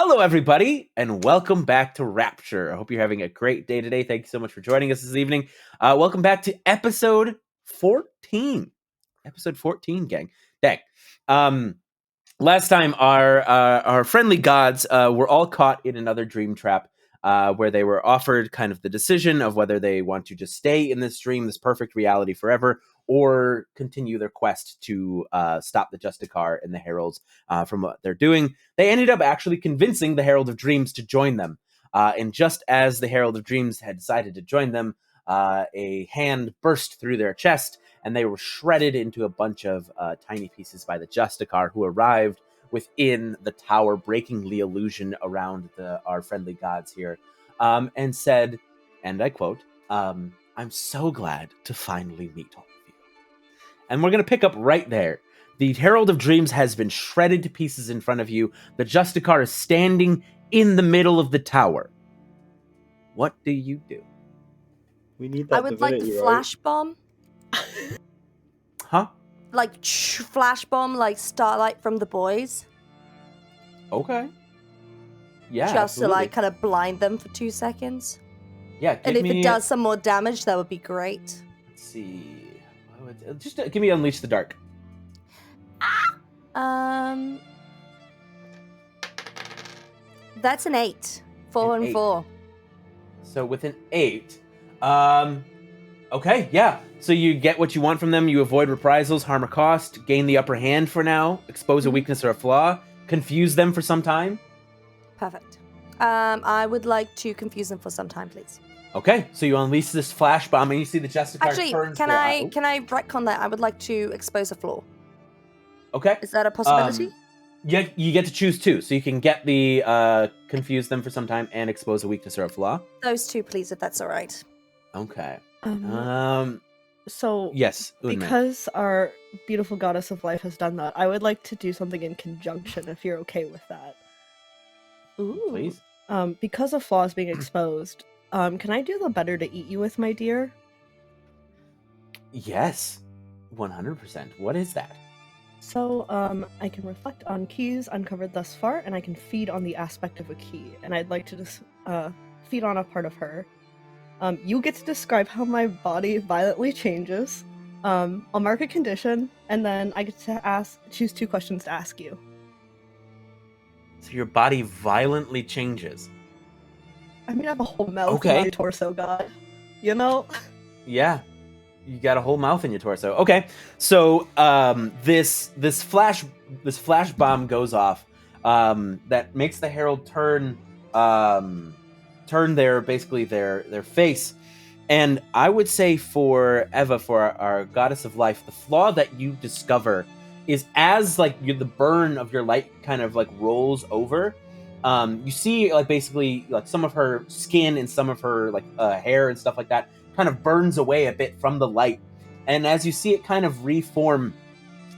Hello, everybody, and welcome back to Rapture. I hope you're having a great day today. Thank you so much for joining us this evening. Welcome back to episode 14. Episode 14, gang. Dang. Last time, our friendly gods were all caught in another dream trap where they were offered kind of the decision of whether they want to just stay in this dream, this perfect reality forever, or continue their quest to stop the Justicar and the Heralds from what they're doing. They ended up actually convincing the Herald of Dreams to join them. And just as the Herald of Dreams had decided to join them, a hand burst through their chest, and they were shredded into a bunch of tiny pieces by the Justicar, who arrived within the tower, breaking the illusion around our friendly gods here, and said, and I quote, I'm so glad to finally meet all of you. And we're going to pick up right there. The Herald of Dreams has been shredded to pieces in front of you. The Justicar is standing in the middle of the tower. What do you do? We need that. I would like to flash bomb. Huh? Like flash bomb, like Starlight from The Boys. Okay. Yeah. Just absolutely. to like kind of blind them for 2 seconds. Yeah. And if it does some more damage, that would be great. Let's see. Just give me Unleash the Dark. That's an 8. 4 and 4. So with an 8, okay, yeah. So you get what you want from them. You avoid reprisals, harm or cost, gain the upper hand for now, expose a weakness or a flaw, confuse them for some time. Perfect. I would like to confuse them for some time, please. Okay, so you unleash this flash bomb, and you see the Justicar Actually, turns can I retcon that? I would like to expose a flaw. Okay. Is that a possibility? Yeah, you get to choose two, so you can get the confuse them for some time and expose a weakness or a flaw. Those two, please, if that's all right. Okay. So yes, Unme. Because our beautiful goddess of life has done that, I would like to do something in conjunction, if you're okay with that. Ooh. Please. Because of flaws being exposed, can I do the better to eat you with, my dear? Yes, 100%. What is that? So, I can reflect on keys uncovered thus far, and I can feed on the aspect of a key, and I'd like to just feed on a part of her. You get to describe how my body violently changes. I'll mark a condition, and then I get to choose 2 questions to ask you. So your body violently changes. I mean, I have a whole mouth in my torso, God. You know? Yeah. You got a whole mouth in your torso. Okay. So this flash bomb goes off that makes the Herald turn their face. And I would say for Eva, for our goddess of life, the flaw that you discover is as like the burn of your light kind of like rolls over. You see like basically like some of her skin and some of her like hair and stuff like that kind of burns away a bit from the light. And as you see it kind of reform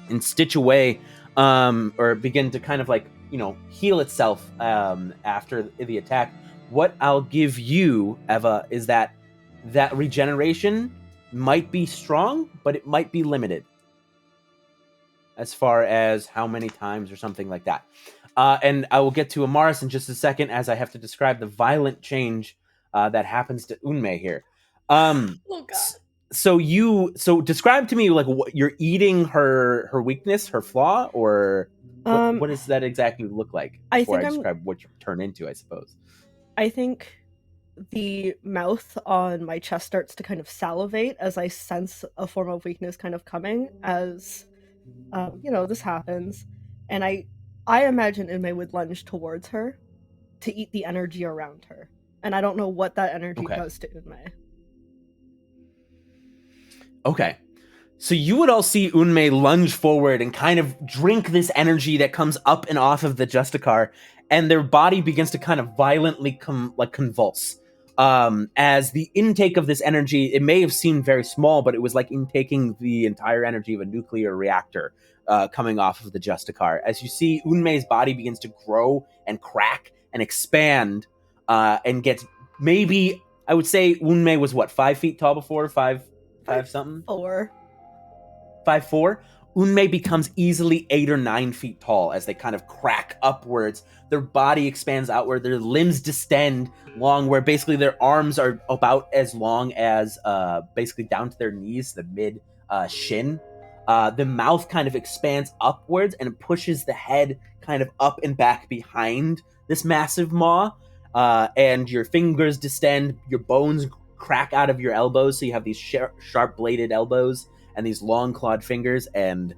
and stitch away, or begin to kind of like, heal itself after the attack, what I'll give you, Eva, is that regeneration might be strong, but it might be limited as far as how many times or something like that. And I will get to Amaris in just a second, as I have to describe the violent change that happens to Unme here. Oh God. So describe to me like what you're eating her weakness, her flaw, or what does that exactly look like? Before I describe what you turn into, I suppose. I think the mouth on my chest starts to kind of salivate as I sense a form of weakness kind of coming as this happens, and I imagine Unme would lunge towards her to eat the energy around her, and I don't know what that energy does to Unme. Okay. So you would all see Unme lunge forward and kind of drink this energy that comes up and off of the Justicar, and their body begins to kind of violently convulse. As the intake of this energy, it may have seemed very small, but it was like intaking the entire energy of a nuclear reactor coming off of the Justicar. As you see, Unme's body begins to grow and crack and expand and gets maybe, I would say Unme was what, 5 feet tall before? 5 something? 4. 5'4". Unmei becomes easily 8 or 9 feet tall as they kind of crack upwards. Their body expands outward. Their limbs distend long, where basically their arms are about as long as basically down to their knees, the mid shin. The mouth kind of expands upwards and it pushes the head kind of up and back behind this massive maw. And your fingers distend, your bones crack out of your elbows, so you have these sharp-bladed elbows and these long clawed fingers, and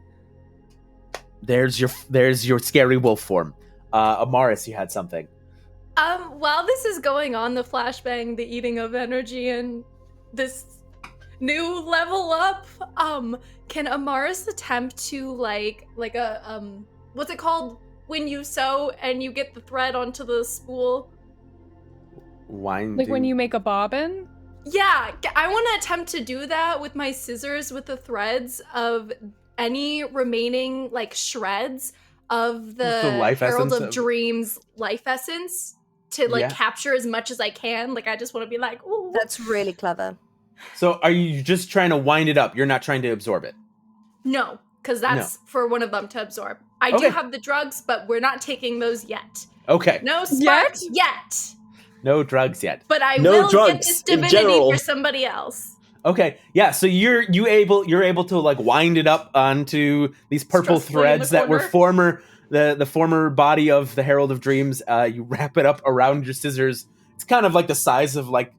there's your scary wolf form. Amaris, you had something. While this is going on, the flashbang, the eating of energy, and this new level up, can Amaris attempt to like a what's it called when you sew and you get the thread onto the spool? Winding. Like when you make a bobbin? Yeah, I want to attempt to do that with my scissors with the threads of any remaining like shreds of the life Herald essence of Dreams life essence to like capture as much as I can. Like I just want to be like, ooh. That's really clever. So are you just trying to wind it up? You're not trying to absorb it? No, because that's for one of them to absorb. I do have the drugs, but we're not taking those yet. Okay. No spark yet. No drugs yet. But I No will drugs get this in divinity general. for somebody else. Okay, yeah. So you're able to like wind it up onto these purple Stressfully in the threads that were corner. the former body of the Herald of Dreams. You wrap it up around your scissors. It's kind of like the size of like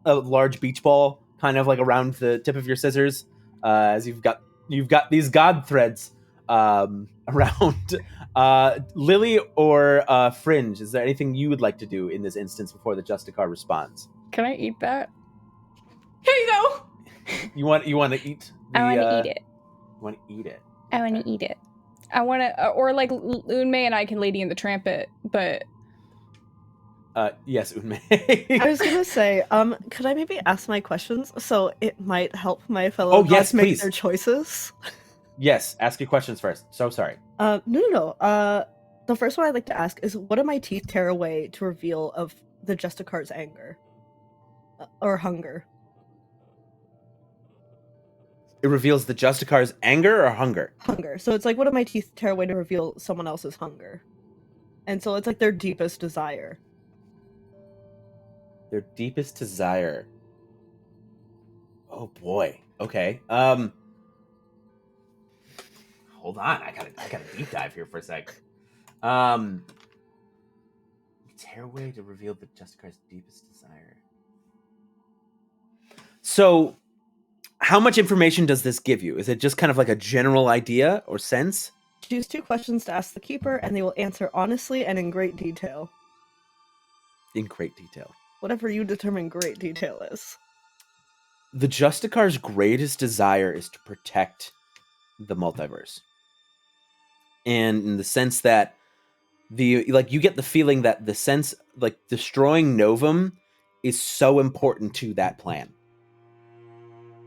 a large beach ball, kind of like around the tip of your scissors. As you've got these god threads around. Lily or Fringe, is there anything you would like to do in this instance before the Justicar responds? Can I eat that? Here you go. You want to eat? I want to eat it. You want to eat it? I want to eat it. I want to, or like Unmei and I can Lady in the Trampet, but. Yes, Unmei. I was gonna say, could I maybe ask my questions so it might help my fellow gods make please. their choices? Yes, ask your questions first. So sorry. No. The first one I'd like to ask is, what do my teeth tear away to reveal of the Justicar's anger? Or hunger? It reveals the Justicar's anger or hunger? Hunger. So it's like, what do my teeth tear away to reveal someone else's hunger? And so it's like their deepest desire. Their deepest desire. Oh boy. Okay. Hold on. I gotta deep dive here for a sec. Tear away to reveal the Justicar's deepest desire. So, how much information does this give you? Is it just kind of like a general idea or sense? Choose 2 questions to ask the Keeper, and they will answer honestly and in great detail. In great detail. Whatever you determine great detail is. The Justicar's greatest desire is to protect the multiverse. And in the sense that you get the feeling that the sense, like, destroying Novum is so important to that plan.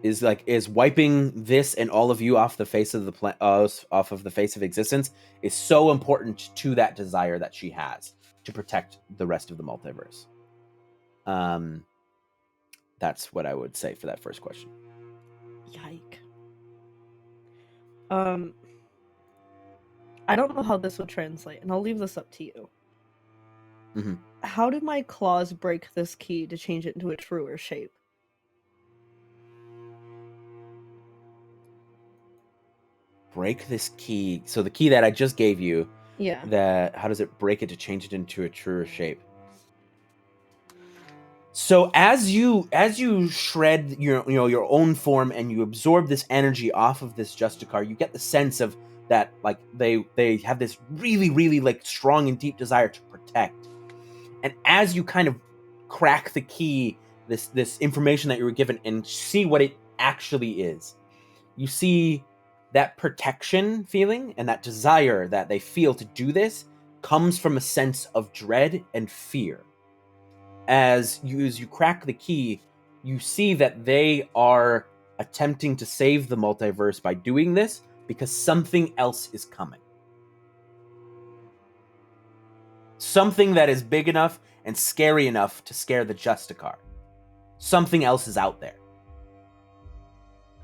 Is wiping this and all of you off the face of the off of the face of existence is so important to that desire that she has to protect the rest of the multiverse. That's what I would say for that first question. Yike. I don't know how this would translate, and I'll leave this up to you. Mm-hmm. How do my claws break this key to change it into a truer shape? Break this key. So the key that I just gave you. Yeah. How does it break it to change it into a truer shape? So as you shred your own form and you absorb this energy off of this Justicar, you get the sense of that, like, they have this really, really, like, strong and deep desire to protect. And as you kind of crack the key, this information that you were given, and see what it actually is, you see that protection feeling and that desire that they feel to do this comes from a sense of dread and fear. As you crack the key, you see that they are attempting to save the multiverse by doing this because something else is coming. Something that is big enough and scary enough to scare the Justicar. Something else is out there.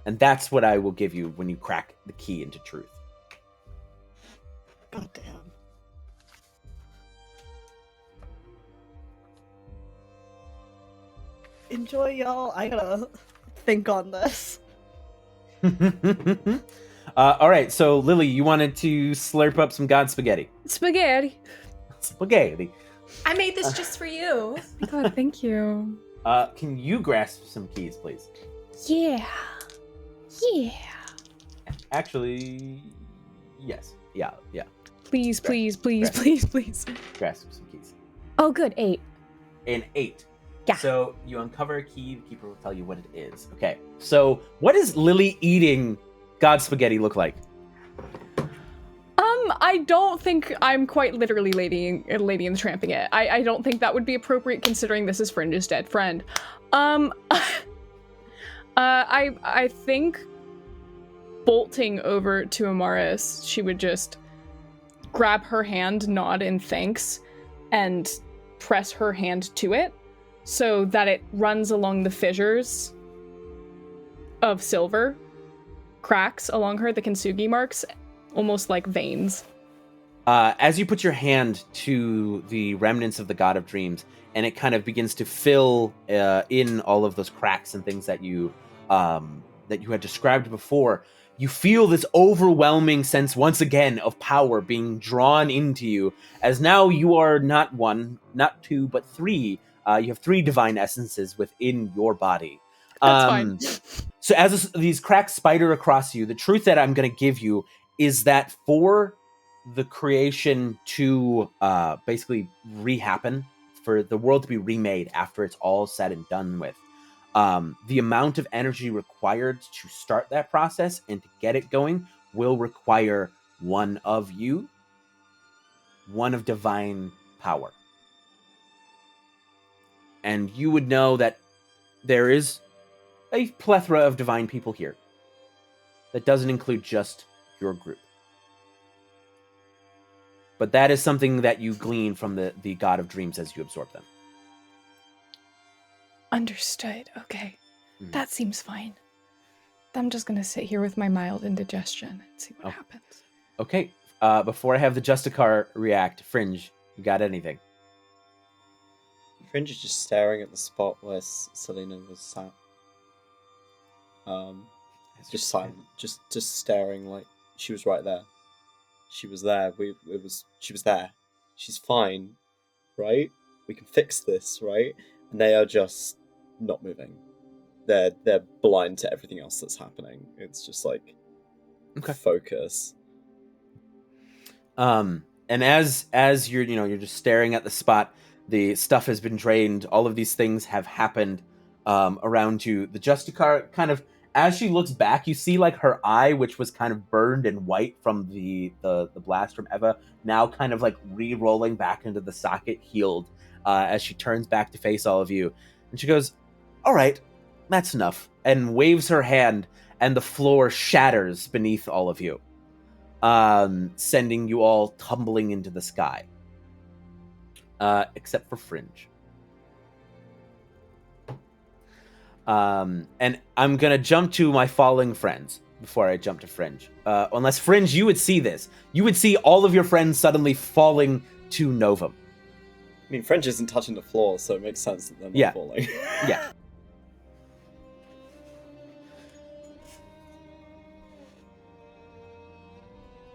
And that's what I will give you when you crack the key into truth. God damn. Enjoy, y'all. I gotta think on this. All right, so Lily, you wanted to slurp up some god spaghetti. Spaghetti. Spaghetti. I made this just for you. God, thank you. Can you grasp some keys, please? Yeah. Yeah. Actually, yes. Yeah. Please, please, please, please, please. Grasp some keys. Oh, good. 8. An 8. Yeah. So you uncover a key. The keeper will tell you what it is. Okay. So what does Lily eating god spaghetti look like? I don't think I'm quite literally Lady and the Tramping it. I don't think that would be appropriate considering this is Fringe's dead friend. I think bolting over to Amaris, she would just grab her hand, nod in thanks, and press her hand to it so that it runs along the fissures of silver, cracks along her, the kintsugi marks, almost like veins. As you put your hand to the remnants of the God of Dreams, and it kind of begins to fill in all of those cracks and things that you had described before, you feel this overwhelming sense once again of power being drawn into you, as now you are not 1, not 2, but 3. You have 3 divine essences within your body. That's fine. So as these cracks spider across you, the truth that I'm going to give you is that for the creation to basically rehappen, for the world to be remade after it's all said and done with, the amount of energy required to start that process and to get it going will require one of you, one of divine power. And you would know that there is a plethora of divine people here. That doesn't include just your group. But that is something that you glean from the God of Dreams as you absorb them. Understood. Okay. Mhm. That seems fine. I'm just gonna sit here with my mild indigestion and see what happens. Okay. Before I have the Justicar react, Fringe, you got anything? Fringe is just staring at the spot where Selena was sat. Just silent, just staring like she was right there. She was there. She was there. She's fine, right? We can fix this, right? And they are just not moving. They're blind to everything else that's happening. It's just like focus. And as you're just staring at the spot, the stuff has been drained. All of these things have happened around you. The Justicar kind of, as she looks back, you see like her eye, which was kind of burned and white from the blast from Eva, now kind of like re-rolling back into the socket, healed, as she turns back to face all of you. And she goes, "All right, that's enough," and waves her hand, and the floor shatters beneath all of you, sending you all tumbling into the sky. Except for Fringe. And I'm gonna jump to my falling friends before I jump to Fringe. Unless Fringe, you would see this. You would see all of your friends suddenly falling to Novum. I mean, Fringe isn't touching the floor, so it makes sense that they're not falling. Yeah.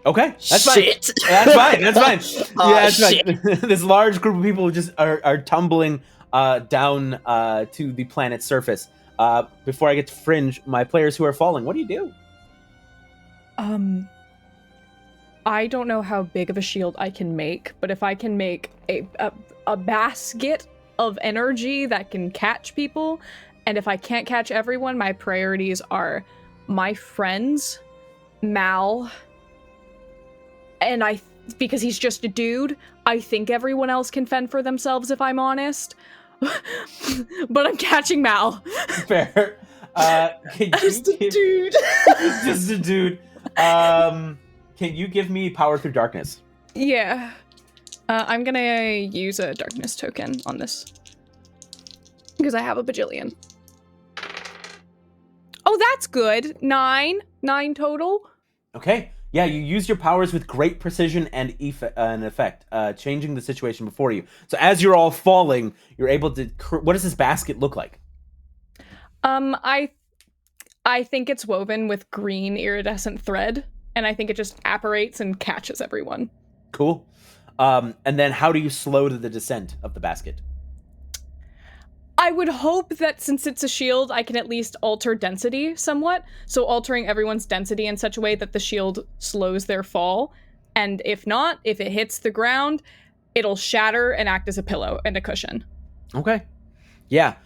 Okay, that's fine. That's fine. That's fine. Yeah, that's fine. This large group of people just are tumbling down to the planet's surface. Before I get to Fringe, my players who are falling, what do you do? I don't know how big of a shield I can make, but if I can make a basket of energy that can catch people, and if I can't catch everyone, my priorities are my friends, Mal, and because he's just a dude, I think everyone else can fend for themselves if I'm honest. But I'm catching Mal. Fair. Just a dude. Just a dude. Can you give me power through darkness? Yeah. I'm gonna use a darkness token on this. Because I have a bajillion. Oh, that's good. 9 total. Okay. Yeah, you use your powers with great precision and effect, changing the situation before you. So as you're all falling, you're able to. What does this basket look like? I think it's woven with green iridescent thread, and I think it just apparates and catches everyone. Cool. And then how do you slow the descent of the basket? I would hope that since it's a shield, I can at least alter density somewhat. So altering everyone's density in such a way that the shield slows their fall. And if not, if it hits the ground, it'll shatter and act as a pillow and a cushion. Okay. Yeah.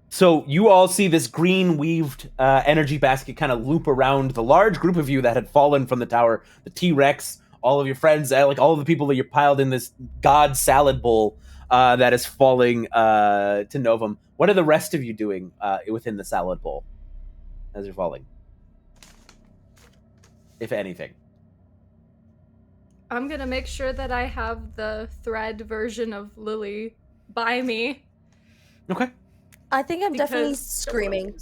So you all see this green weaved energy basket kind of loop around the large group of you that had fallen from the tower, the T-Rex, all of your friends, like all of the people that you're piled in this god salad bowl that is falling to Novum. What are the rest of you doing within the salad bowl as you're falling? If anything. I'm gonna make sure that I have the thread version of Lily by me. Okay. I think I'm definitely because- screaming.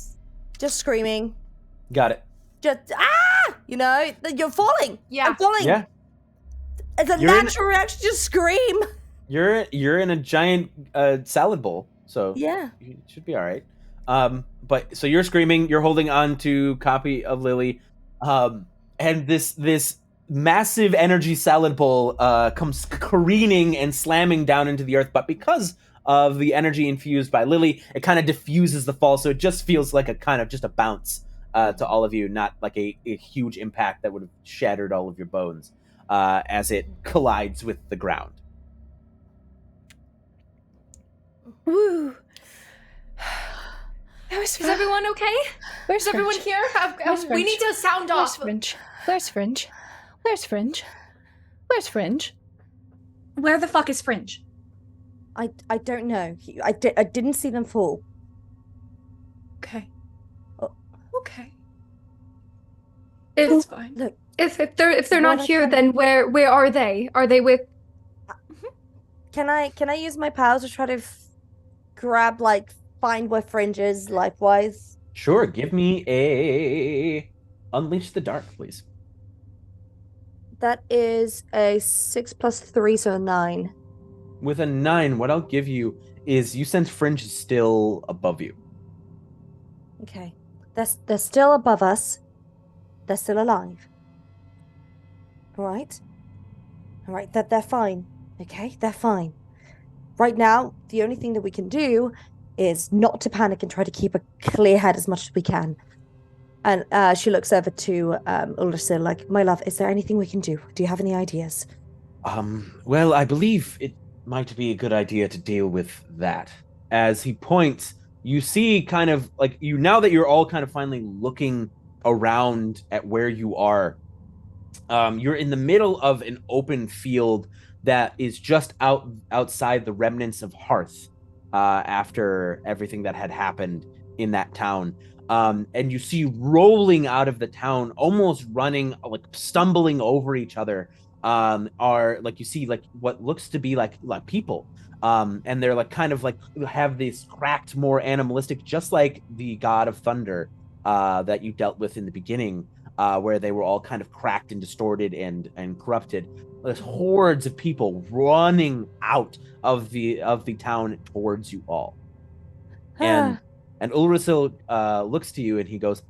Just screaming. Got it. Just, you know, you're falling. Yeah. I'm falling. Yeah. It's a You're in- natural reaction. Just scream. You're in a giant salad bowl, so Yeah. you should be all right. But so you're screaming, you're holding on to copy of Lily, and this massive energy salad bowl comes careening and slamming down into the earth. But because of the energy infused by Lily, it kind of diffuses the fall, so it just feels like a kind of just a bounce to all of you, not like a huge impact that would have shattered all of your bones as it collides with the ground. Woo. That was Is everyone okay? Where's Is everyone Fringe? here? Where's We Fringe? need to sound Where's off. Fringe? Where's Fringe? Where's Fringe? Where's Fringe? Where the fuck is Fringe? I don't know. I didn't see them fall. Okay. Oh. Okay. It's fine. Look, If they're not What I here, can- then where are they? Are they with? can I use my powers to try to grab, like, find where Fringe is life-wise? Sure, give me a Unleash the Dark, please. That is a 6 + 3, so a 9. With a 9, what I'll give you is you sense Fringe is still above you. Okay. They're still above us. They're still alive. Alright? Alright, they're fine. Okay? They're fine. Right now, the only thing that we can do is not to panic and try to keep a clear head as much as we can. And she looks over to Ulrich, like, my love, is there anything we can do? Do you have any ideas? Well, I believe it might be a good idea to deal with that. As he points, you see kind of like now that you're all kind of finally looking around at where you are, you're in the middle of an open field that is just outside the remnants of Hearth after everything that had happened in that town. And you see rolling out of the town, almost running, like stumbling over each other, are like you see like what looks to be like people, and they're like kind of like have this cracked, more animalistic, just like the god of thunder that you dealt with in the beginning, where they were all kind of cracked and distorted and corrupted. There's hordes of people running out of the town towards you all, and Ulrisil looks to you and he goes,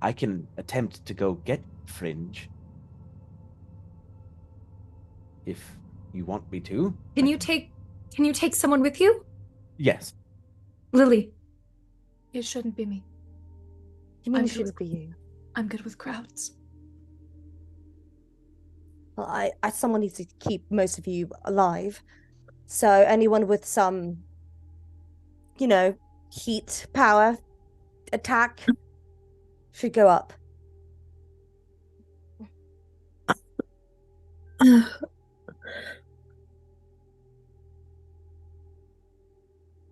"I can attempt to go get Fringe if you want me to." Can you take someone with you? Yes. Lily. It shouldn't be me. You mean I'm it shouldn't be you? I'm good with crowds. Well, someone needs to keep most of you alive. So anyone with some, heat, power, attack should go up.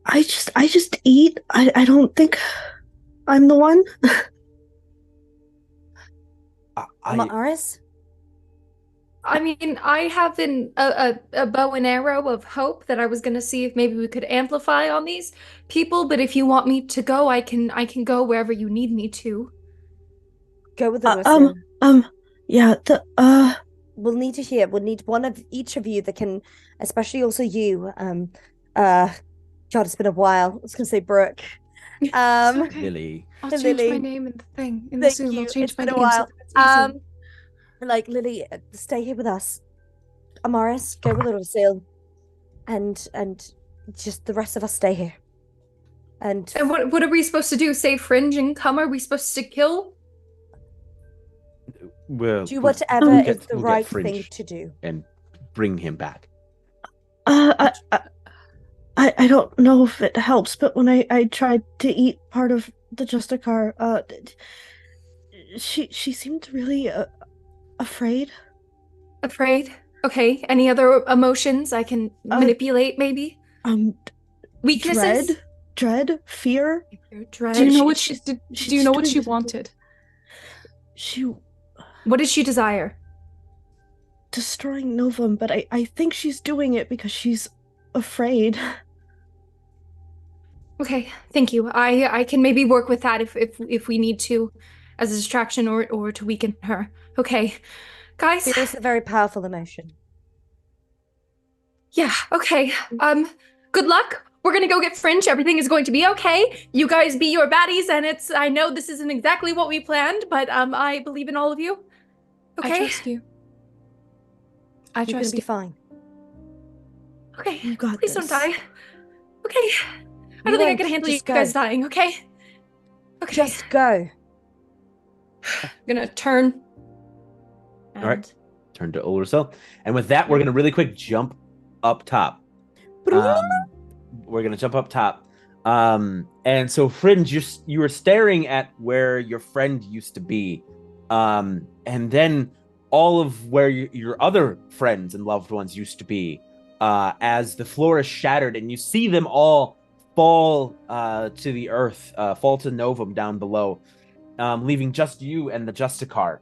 I just eat. I don't think I'm the one. I Amaris? I mean, I have a bow and arrow of hope that I was gonna see if maybe we could amplify on these people. But if you want me to go, I can go wherever you need me to. Go with us. Yeah, We'll need to hear. We'll need one of each of you that can, especially also you. God, it's been a while. I was gonna say Brooke. It's Um, okay. Lily. I'll change Lily. my name in the thing in the Thank Zoom. you. I'll change It's my been a name so while. that it's easy. Like Lily, stay here with us. Amaris, go with Lucille, and just the rest of us stay here. And And what are we supposed to do? Save Fringe and come? Are we supposed to kill? We'll, do we'll- whatever we'll is get- the we'll get right thing Fringe to do. and bring him back. I don't know if it helps, but when I tried to eat part of the Justicar, she seemed really afraid. Afraid? Okay. Any other emotions I can manipulate, maybe? Weaknesses? Dread, fear. Dread. Do you know she- what she's do you know what doing she this- wanted? What did she desire? Destroying Novum, but I think she's doing it because she's afraid. Okay, thank you. I can maybe work with that if we need to, as a distraction or to weaken her. Okay, guys. Fear is a very powerful emotion. Yeah. Okay. Good luck. We're gonna go get Fringe. Everything is going to be okay. You guys be your baddies, and I know this isn't exactly what we planned, but I believe in all of you. Okay. I trust you. I You're gonna trust be you. fine. Okay. You got Please don't this. die. Okay. I don't think I can handle you Just go. guys dying. Okay. Okay. Just go. I'm gonna turn. All right. Turn to Ulrasel. And with that, we're going to really quick jump up top. We're going to jump up top. And so, Fringe, you were staring at where your friend used to be. And then all of where your other friends and loved ones used to be, as the floor is shattered and you see them all fall to the earth, fall to Novum down below, leaving just you and the Justicar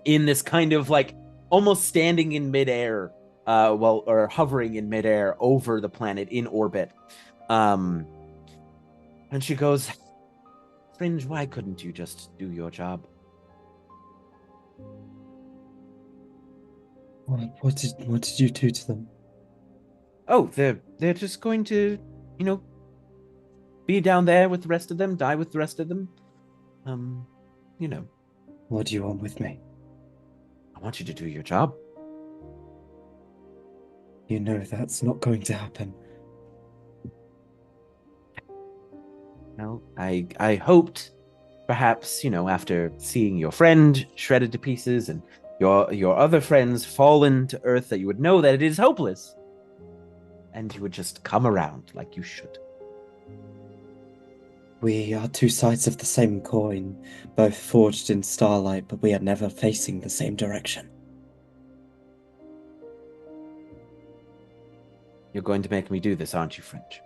in this kind of like almost standing in midair, or hovering in midair over the planet in orbit. And she goes, Fringe, why couldn't you just do your job? What did you do to them? Oh, they're just going to, be down there with the rest of them, die with the rest of them. What do you want with me? I want you to do your job. You know that's not going to happen. Well, I hoped, perhaps, after seeing your friend shredded to pieces and your other friends fallen to earth, that you would know that it is hopeless, and you would just come around like you should. We are two sides of the same coin, both forged in starlight, but we are never facing the same direction. You're going to make me do this, aren't you, Fringe?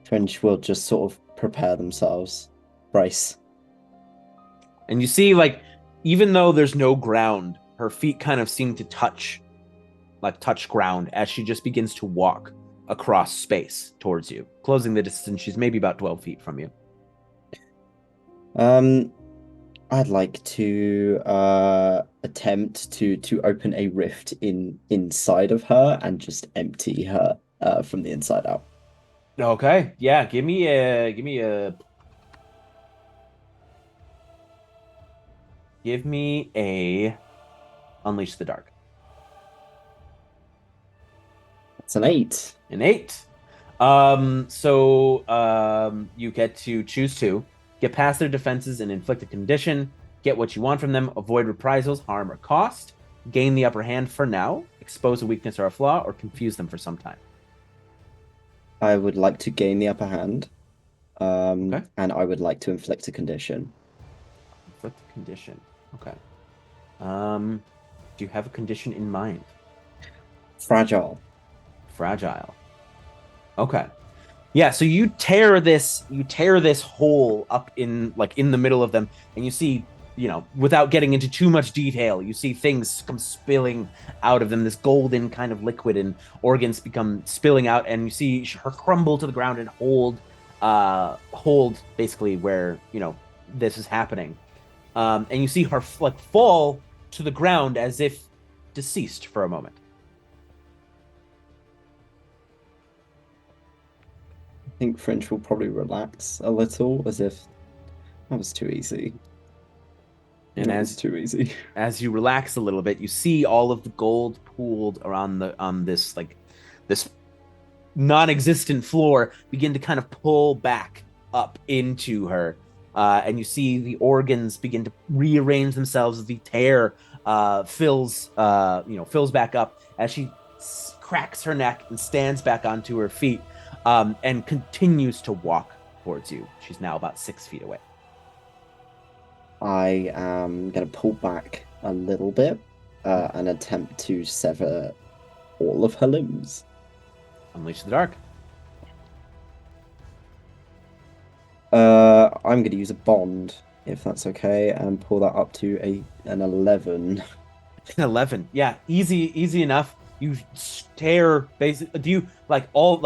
Fringe will just sort of prepare themselves. Brace. And you see, even though there's no ground, her feet kind of seem to touch ground as she just begins to walk across space towards you, closing the distance. She's maybe about 12 feet from you. I'd like to attempt to open a rift inside of her and just empty her from the inside out. Okay, yeah, give me a Unleash the Dark. It's an 8. An 8. So you get to choose 2. Get past their defenses and inflict a condition. Get what you want from them. Avoid reprisals, harm, or cost. Gain the upper hand for now. Expose a weakness or a flaw, or confuse them for some time. I would like to gain the upper hand. Okay. And I would like to inflict a condition. Inflict a condition. Okay. Do you have a condition in mind? Fragile. Fragile. Okay. Yeah, so you tear this hole up in the middle of them, and you see without getting into too much detail, you see things come spilling out of them, this golden kind of liquid, and organs become spilling out, and you see her crumble to the ground and hold basically where, this is happening. And you see her fall to the ground as if deceased for a moment. I think Fringe will probably relax a little, as if that was too easy. And too easy. As you relax a little bit, you see all of the gold pooled around on this non-existent floor begin to kind of pull back up into her, and you see the organs begin to rearrange themselves as the tear fills back up as she cracks her neck and stands back onto her feet, and continues to walk towards you. She's now about 6 feet away. I am going to pull back a little bit and attempt to sever all of her limbs. Unleash the dark. I'm going to use a bond, if that's okay, and pull that up to an 11. 11. Yeah, easy enough. You stare, basically. Do you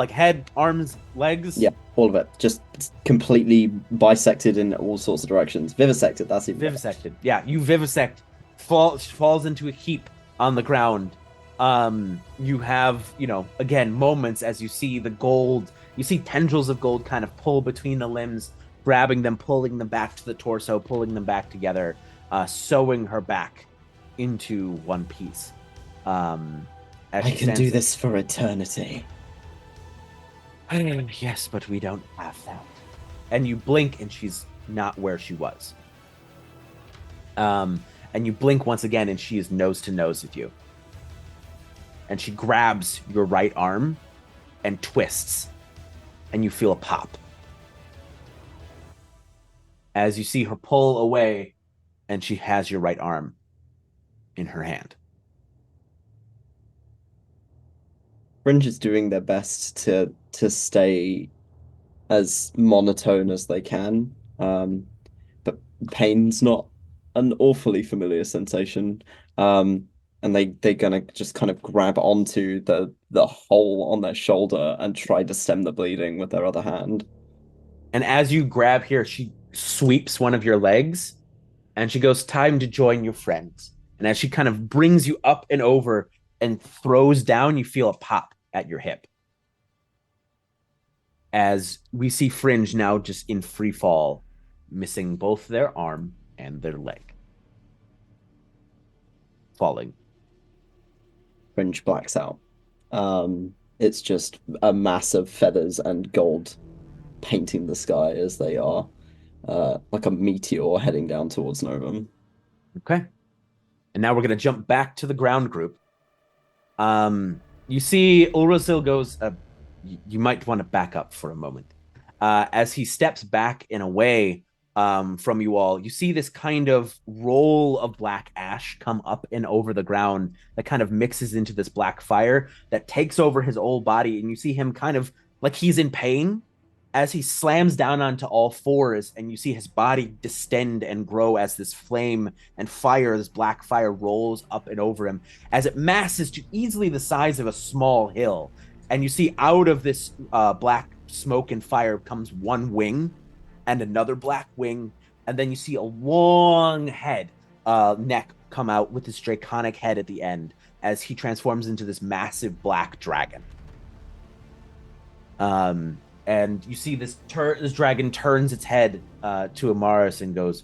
head, arms, legs? Yeah, all of it. Just completely bisected in all sorts of directions. Vivisected, that's it. Vivisected. Yeah, you vivisect. Falls into a heap on the ground. You have, again, moments as you see the gold. You see tendrils of gold kind of pull between the limbs, grabbing them, pulling them back to the torso, pulling them back together, sewing her back into one piece. I can do this for eternity. Yes, but we don't have that. And you blink, and she's not where she was. And you blink once again, and she is nose to nose with you. And she grabs your right arm and twists, and you feel a pop. As you see her pull away, and she has your right arm in her hand. Fringe is doing their best to stay as monotone as they can, but pain's not an awfully familiar sensation, and they're gonna just kind of grab onto the hole on their shoulder and try to stem the bleeding with their other hand. And as you grab here, she sweeps one of your legs, and she goes, "Time to join your friends." And as she kind of brings you up and over and throws down, you feel a pop at your hip. As we see Fringe now just in free fall, missing both their arm and their leg. Falling. Fringe blacks out. It's just a mass of feathers and gold painting the sky as they are like a meteor heading down towards Novum. Okay. And now we're going to jump back to the ground group. You see Ulrasil goes, you might want to back up for a moment. As he steps back and away from you all, you see this kind of roll of black ash come up and over the ground that kind of mixes into this black fire that takes over his whole body. And you see him kind of like he's in pain as he slams down onto all fours, and you see his body distend and grow as this flame and fire, this black fire, rolls up and over him as it masses to easily the size of a small hill. And you see out of this black smoke and fire comes one wing and another black wing, and then you see a long neck come out with this draconic head at the end as he transforms into this massive black dragon. And you see this dragon turns its head to Amaris and goes,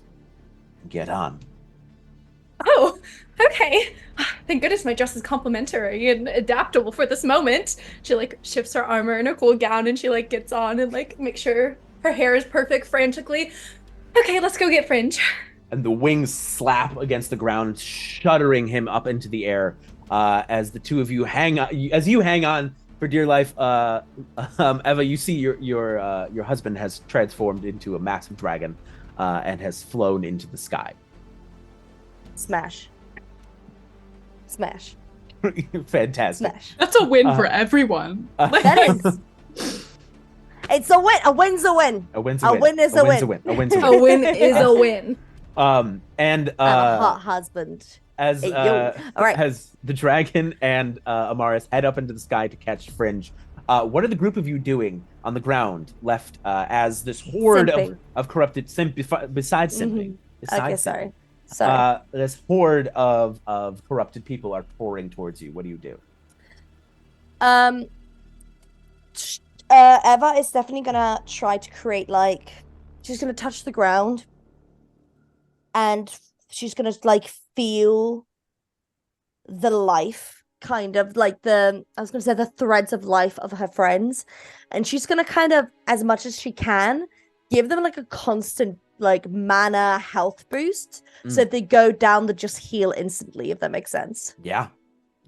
"Get on." Oh, okay. Thank goodness my dress is complimentary and adaptable for this moment. She shifts her armor in her cool gown, and she gets on and makes sure her hair is perfect frantically. Okay, let's go get Fringe. And the wings slap against the ground, shuddering him up into the air as the two of you hang on for dear life. Eva, you see your husband has transformed into a massive dragon and has flown into the sky. Smash. Fantastic. Smash. That's a win for everyone. That is. It's a win. A win's a win. A win's a win. A win is a win. A win's a win. A win is a win. And I'm a hot husband. as Hey, yo. All right. as the dragon and Amaris head up into the sky to catch Fringe, what are the group of you doing on the ground left as this horde Simping. of corrupted besides simping? Mhm. Besides Okay, simping, sorry. this horde of corrupted people are pouring towards you. What do you do? Eva is definitely gonna try to create she's gonna touch the ground and she's gonna feel the life, kind of like I was gonna say the threads of life of her friends, and she's gonna kind of, as much as she can, give them a constant mana health boost, so if they go down, they just heal instantly, if that makes sense. Yeah.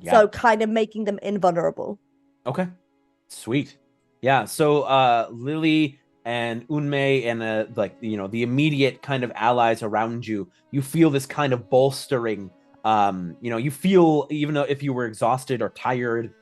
So kind of making them invulnerable. Okay. Sweet. Yeah. So Lily and Unmei and the immediate kind of allies around you, you feel this kind of bolstering. You feel, even though if you were exhausted or tired,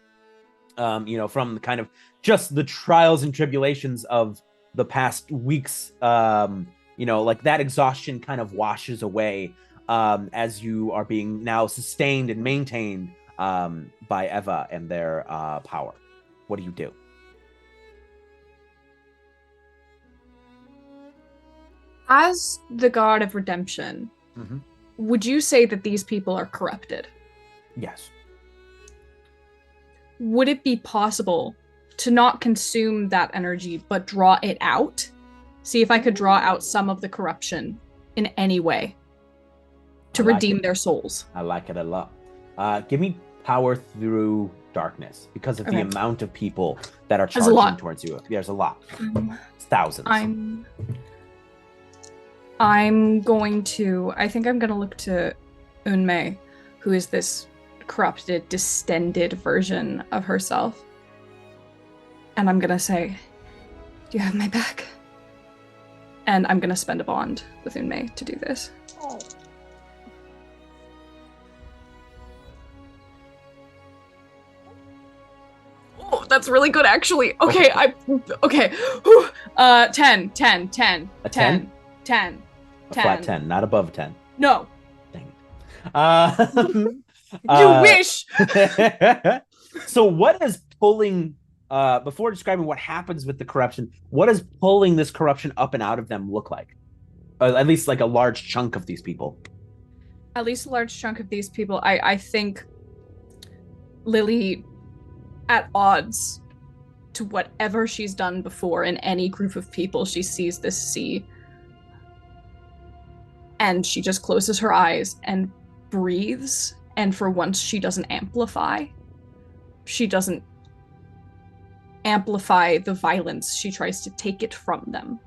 from the kind of just the trials and tribulations of the past weeks, that exhaustion kind of washes away as you are being now sustained and maintained by Eva and their power. What do you do? As the God of Redemption, would you say that these people are corrupted? Yes. Would it be possible to not consume that energy, but draw it out? See if I could draw out some of the corruption in any way to redeem their souls. I like it a lot. Give me power through darkness, because of the amount of people that are charging towards you. There's a lot. Thousands. I think I'm gonna look to Unmei, who is this corrupted, distended version of herself. And I'm gonna say, do you have my back? And I'm gonna spend a bond with Unmei to do this. Oh, that's really good, actually. Okay, 10. A 10? 10. A flat 10, not above 10. No. Dang it. You wish! So what is pulling, before describing what happens with the corruption, what does pulling this corruption up and out of them look like? At least a large chunk of these people. At least a large chunk of these people. I think Lily, at odds to whatever she's done before in any group of people, she sees this sea. And she just closes her eyes and breathes. And for once, she doesn't amplify. She doesn't amplify the violence. She tries to take it from them.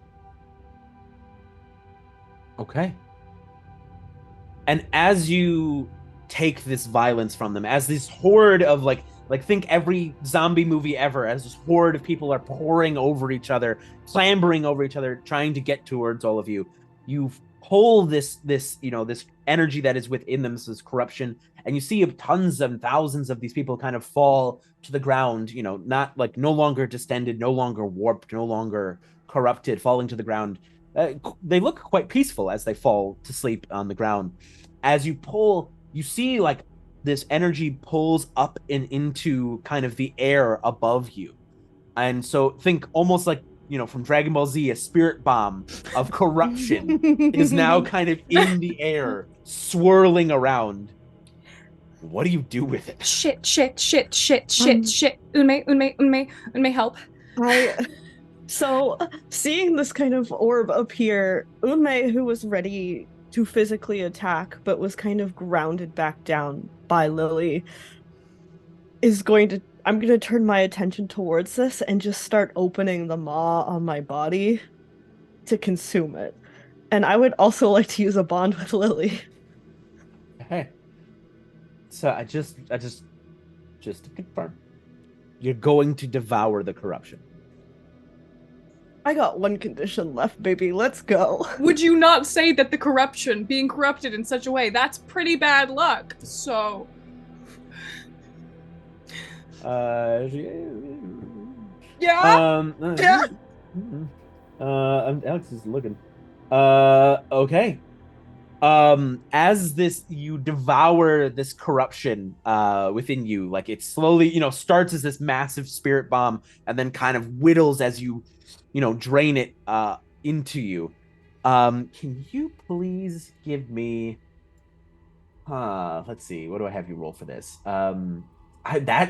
Okay. And as you take this violence from them, as this horde of think every zombie movie ever, as this horde of people are pouring over each other, clambering over each other, trying to get towards all of you, you pull this energy that is within them, this corruption, and you see tons and thousands of these people kind of fall to the ground, not no longer distended, no longer warped, no longer corrupted, falling to the ground. They look quite peaceful as they fall to sleep on the ground. As you pull, you see this energy pulls up and into kind of the air above you. And so think almost from Dragon Ball Z, a spirit bomb of corruption is now kind of in the air, swirling around. What do you do with it? Shit. Unmei, help. So, seeing this kind of orb appear, Unmei, who was ready to physically attack, but was kind of grounded back down by Lily, I'm going to turn my attention towards this and just start opening the maw on my body to consume it. And I would also like to use a bond with Lily. Okay. So I just to confirm, you're going to devour the corruption. I got one condition left, baby. Let's go. Would you not say that the corruption, being corrupted in such a way, that's pretty bad luck? So... Yeah. Alex is looking. Okay. as you devour this corruption within you, like it slowly, starts as this massive spirit bomb and then kind of whittles as you drain it into you. Can you please give me let's see, what do I have you roll for this?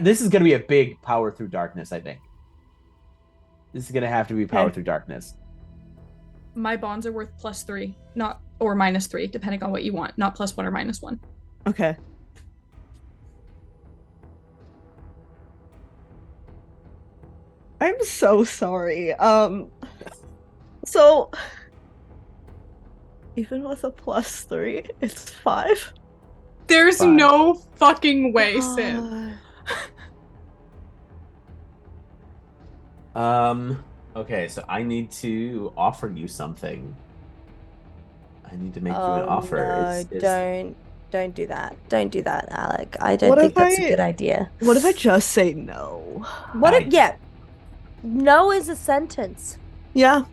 This is gonna be a big power through darkness, I think. This is gonna have to be power through darkness. My bonds are worth +3, or -3, depending on what you want, not +1 or -1. Okay. I'm so sorry. So even with a +3, it's 5. There's 5. no fucking way, Sin. Okay, so I need to offer you something. I need to make you an offer. No, don't do that. Don't do that, Alec. I don't think that's a good idea. What if I just say no? Yeah. No is a sentence. Yeah.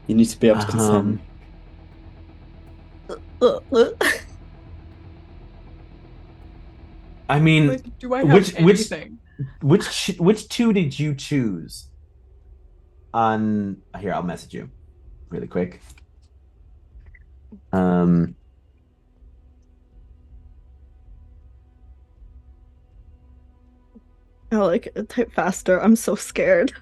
You need to be able to consent. I mean, Like, do I have anything? Which two did you choose? Here, I'll message you really quick. Alec, type faster. I'm so scared.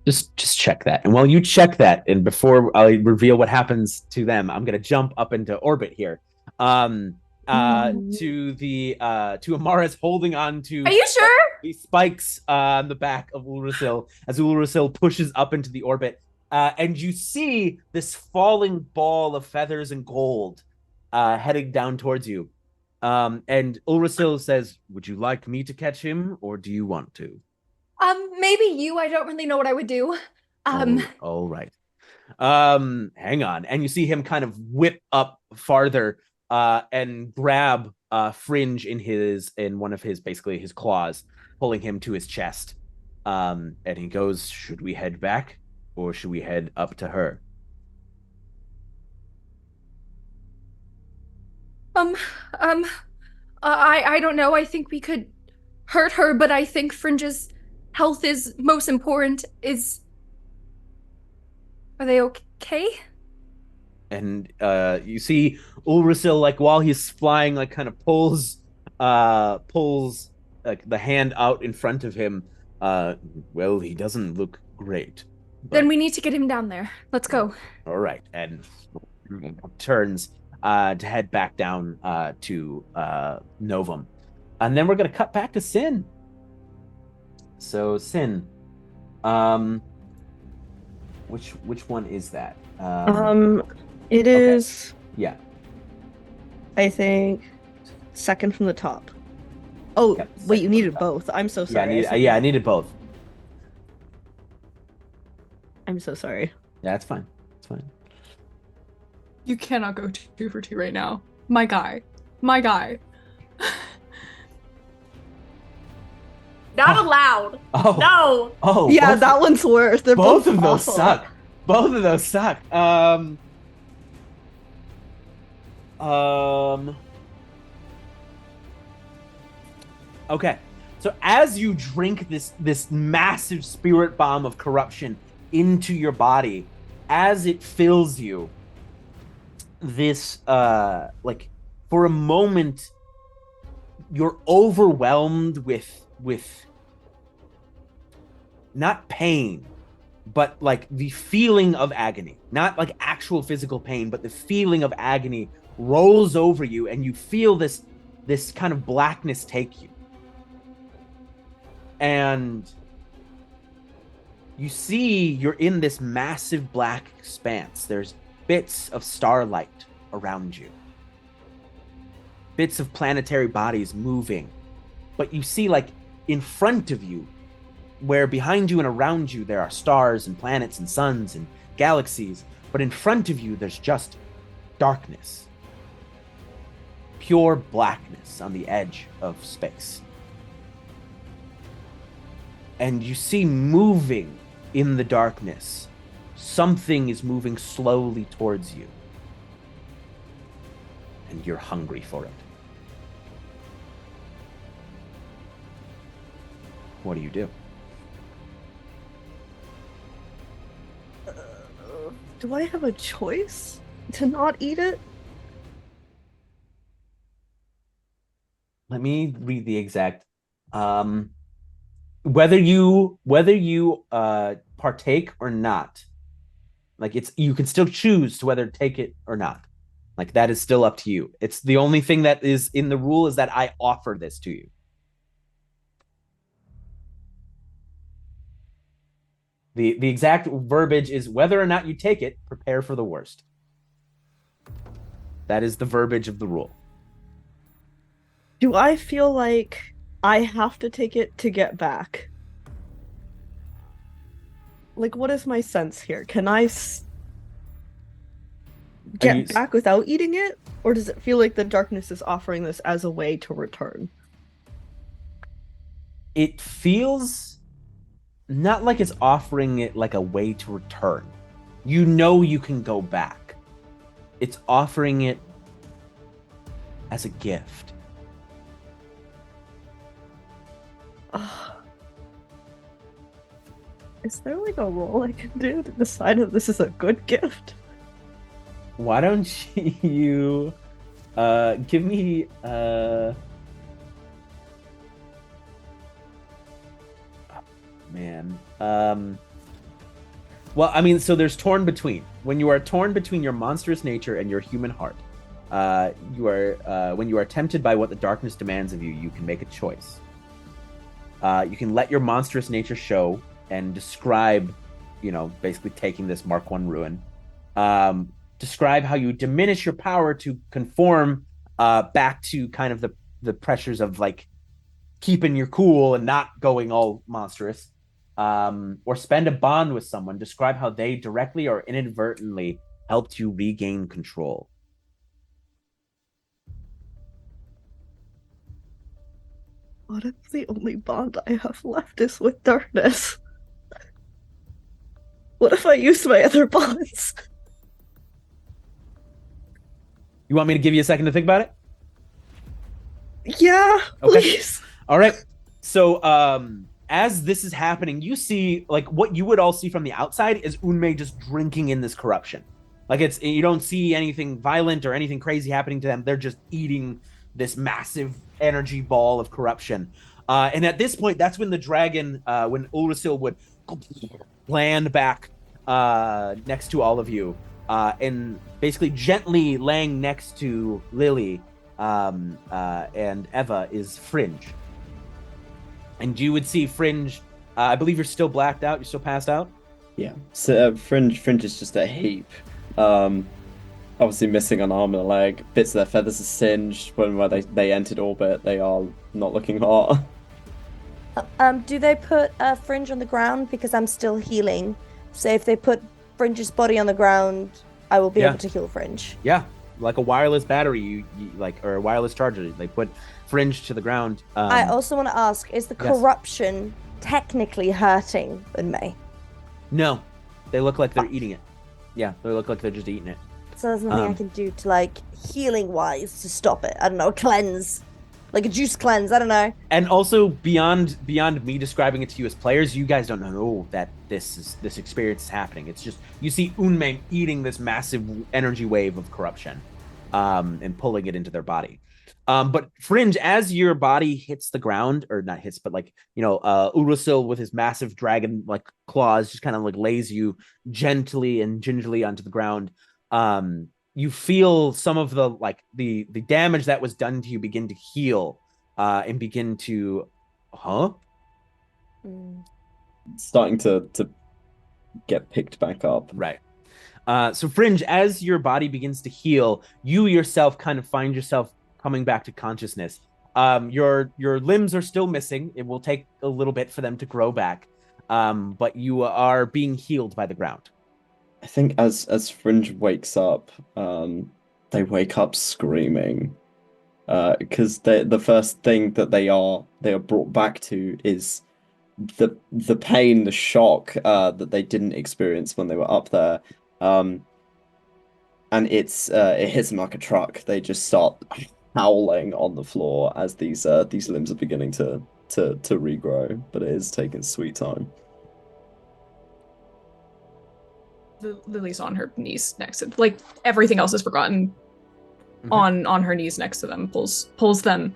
Just check that. And while you check that, and before I reveal what happens to them, I'm gonna jump up into orbit here. To Amaris holding on to Are you sure? the spikes on the back of Ulrasil as Ulrasil pushes up into the orbit. And you see this falling ball of feathers and gold heading down towards you. And Ulrasil says, "Would you like me to catch him, or do you want to?" Maybe you. I don't really know what I would do. All right. Hang on. And you see him kind of whip up farther and grab Fringe in one of his claws, pulling him to his chest. And he goes, "Should we head back, or should we head up to her?" I don't know. I think we could hurt her, but I think Fringe's health is most important. Are they okay? And you see Ulrasil, like while he's flying, like kind of pulls like the hand out in front of him. Well, he doesn't look great. Then we need to get him down there. Let's go. All right, and turns to head back down to Novum, and then we're gonna cut back to Sin. So Sin, which one is that? It is. Okay. Yeah. I think second from the top. Oh, Yep, wait, you second needed from the top. both. I'm so sorry. I needed both. I'm so sorry. Yeah, it's fine. It's fine. You cannot go 2 for 2 right now. My guy. My guy. Not allowed. Oh. No. Oh. Yeah, that one's worse. They're both of those awful. suck. Both of those suck. Okay. So as you drink this massive spirit bomb of corruption into your body, as it fills you, this like for a moment you're overwhelmed with not pain, but like the feeling of agony. Not like actual physical pain, but the feeling of agony rolls over you, and you feel this kind of blackness take you. And you see you're in this massive black expanse. There's bits of starlight around you. Bits of planetary bodies moving. But you see, like, in front of you, where behind you and around you there are stars and planets and suns and galaxies, but in front of you there's just darkness. pure blackness on the edge of space. And you see moving in the darkness, something is moving slowly towards you. And you're hungry for it. What do you do? Do I have a choice to not eat it? Let me read the exact whether you partake or not. Like, it's, you can still choose to whether to take it or not. Like, that is still up to you. It's the only thing that is in the rule is that I offer this to you. The exact verbiage is whether or not you take it, prepare for the worst. That is the verbiage of the rule. Do I feel like I have to take it to get back? Like, what is my sense here? Can I get back without eating it? Or does it feel like the darkness is offering this as a way to return? It feels not like it's offering it like a way to return. You know you can go back. It's offering it as a gift. Is there like a roll I can do to decide if this is a good gift? Why don't you give me well, I mean, so there's torn between. When you are torn between your monstrous nature and your human heart, when you are tempted by what the darkness demands of you, you can make a choice. You can let your monstrous nature show and describe, basically taking this Mark I ruin. Describe how you diminish your power to conform back to kind of the pressures of like keeping your cool and not going all monstrous. Or spend a bond with someone. Describe how they directly or inadvertently helped you regain control. What if the only bond I have left is with darkness? What if I use my other bonds? You want me to give you a second to think about it? Yeah, please. Okay. All right. So, as this is happening, you see, like, what you would all see from the outside is Unmei just drinking in this corruption. Like, you don't see anything violent or anything crazy happening to them. They're just eating this massive energy ball of corruption. And at this point, that's when the dragon, when Ulrasil would land back next to all of you, and basically gently laying next to Lily and Eva is Fringe. And you would see Fringe, I believe you're still blacked out, you're still passed out? Yeah, so Fringe is just a heap. Obviously missing an arm and a leg, bits of their feathers are singed. When they entered orbit, they are not looking hot. Do they put Fringe on the ground? Because I'm still healing. So if they put Fringe's body on the ground, I will be able to heal Fringe. Yeah, like a wireless battery, you or a wireless charger. They put Fringe to the ground. I also want to ask, is the corruption technically hurting Unmei? No, they look like they're eating it. Yeah, they look like they're just eating it. So there's nothing I can do to, like, healing-wise to stop it. I don't know, cleanse. Like a juice cleanse, I don't know. And also, beyond me describing it to you as players, you guys don't know that this experience is happening. It's just, you see Unmei eating this massive energy wave of corruption and pulling it into their body. But Fringe, as your body hits the ground, or not hits, but like, Urasil with his massive dragon like claws just kind of like lays you gently and gingerly onto the ground. You feel some of the damage that was done to you begin to heal and begin to starting to get picked back up. Right. So Fringe, as your body begins to heal, you yourself kind of find yourself coming back to consciousness. Your limbs are still missing. It will take a little bit for them to grow back. But you are being healed by the ground. I think as Fringe wakes up, they wake up screaming. because the first thing that they are brought back to is the pain, the shock that they didn't experience when they were up there, and it hits them like a truck. They just start howling on the floor as these limbs are beginning to regrow, but it is taking sweet time. Lily's on her knees next to, like, everything else is forgotten. On her knees next to them, pulls them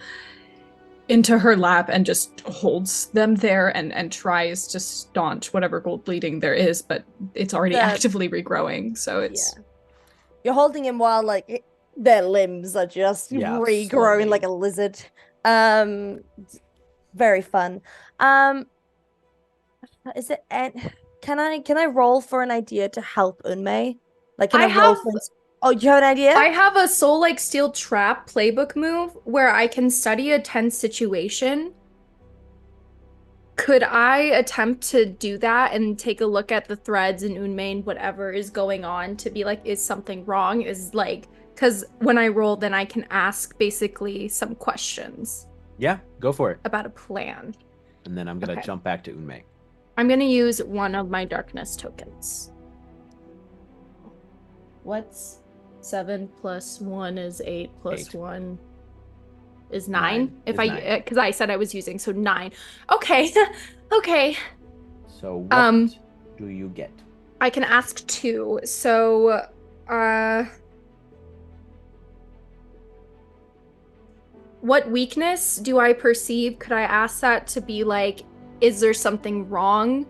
into her lap and just holds them there and tries to staunch whatever gold bleeding there is, but it's already actively regrowing, so it's... Yeah. You're holding him while, like, their limbs are just regrowing slowly. Like a lizard. Very fun. Is it... Can I roll for an idea to help Unmei? Like, can I roll for... Oh, you have an idea? I have a Soul Like Steel Trap playbook move where I can study a tense situation. Could I attempt to do that and take a look at the threads and Unmei and whatever is going on to be like, is something wrong? Is like, because when I roll, then I can ask basically some questions. Yeah, go for it. About a plan. And then I'm going to jump back to Unmei. I'm going to use one of my darkness tokens. What's 7 plus 1 is 8 plus 8. 1 is 9. Because I said I was using, so 9. Okay. Okay. So what do you get? I can ask 2. So, what weakness do I perceive? Could I ask that to be like, is there something wrong?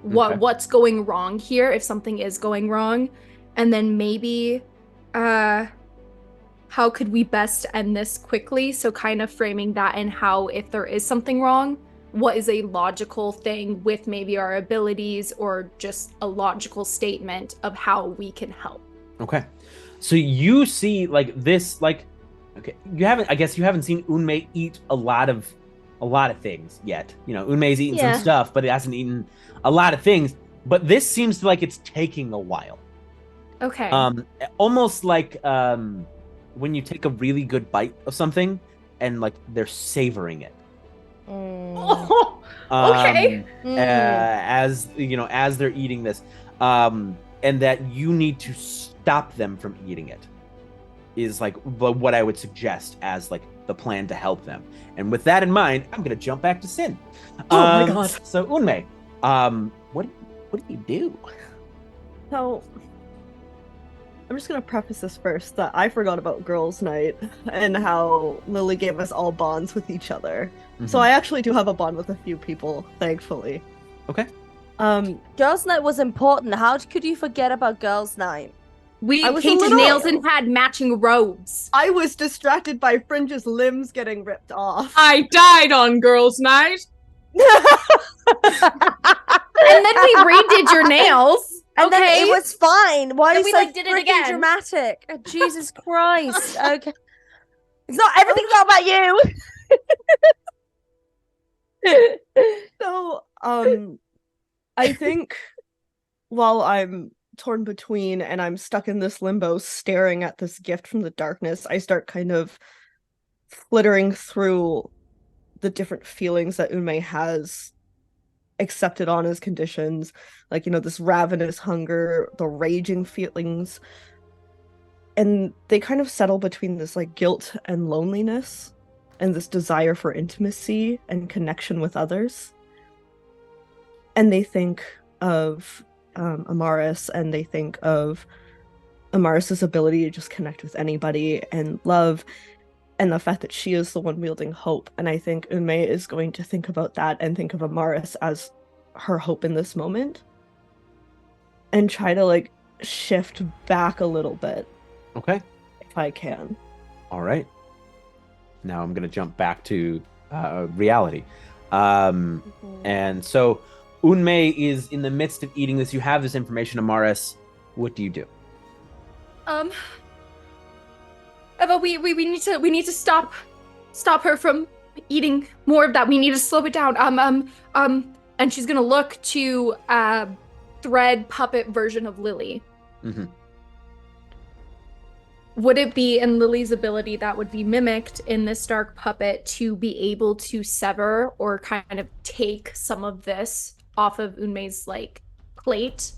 What's going wrong here if something is going wrong? And then maybe how could we best end this quickly? So kind of framing that in how, if there is something wrong, what is a logical thing with maybe our abilities or just a logical statement of how we can help. Okay. So you see like this, like, okay, I guess you haven't seen Unmei eat a lot of things yet. You know, Unmei's eaten some stuff, but it hasn't eaten a lot of things. But this seems like it's taking a while. Okay. Almost like when you take a really good bite of something and like they're savoring it. Okay. As you know, as they're eating this, and that you need to stop them from eating it is like what I would suggest as like the plan to help them. And with that in mind, I'm gonna jump back to Sin. Oh my god! So Unmei, what do you do? So, I'm just gonna preface this first that I forgot about girls' night and how Lily gave us all bonds with each other. So I actually do have a bond with a few people, thankfully. Okay. Girls' night was important. How could you forget about girls' night? We painted nails and had matching robes. I was distracted by Fringe's limbs getting ripped off. I died on girls' night. And then we redid your nails. And then it was fine. Why are you so did it again? Dramatic? Oh, Jesus Christ. Okay. Everything's not about you. So, I think while I'm torn between and I'm stuck in this limbo staring at this gift from the darkness, I start kind of flittering through the different feelings that Unmei has accepted on as conditions, like, you know, this ravenous hunger, the raging feelings, and they kind of settle between this like guilt and loneliness and this desire for intimacy and connection with others. And they think of Amaris, and they think of Amaris's ability to just connect with anybody and love, and the fact that she is the one wielding hope. And I think Unmei is going to think about that and think of Amaris as her hope in this moment and try to like shift back a little bit. Okay. If I can. All right. Now I'm going to jump back to reality. And so Unmei is in the midst of eating this. You have this information, Amaris. What do you do? But we need to stop her from eating more of that. We need to slow it down. And she's gonna look to thread puppet version of Lily. would it be in Lily's ability that would be mimicked in this dark puppet to be able to sever or kind of take some of this off of Unmei's like plate,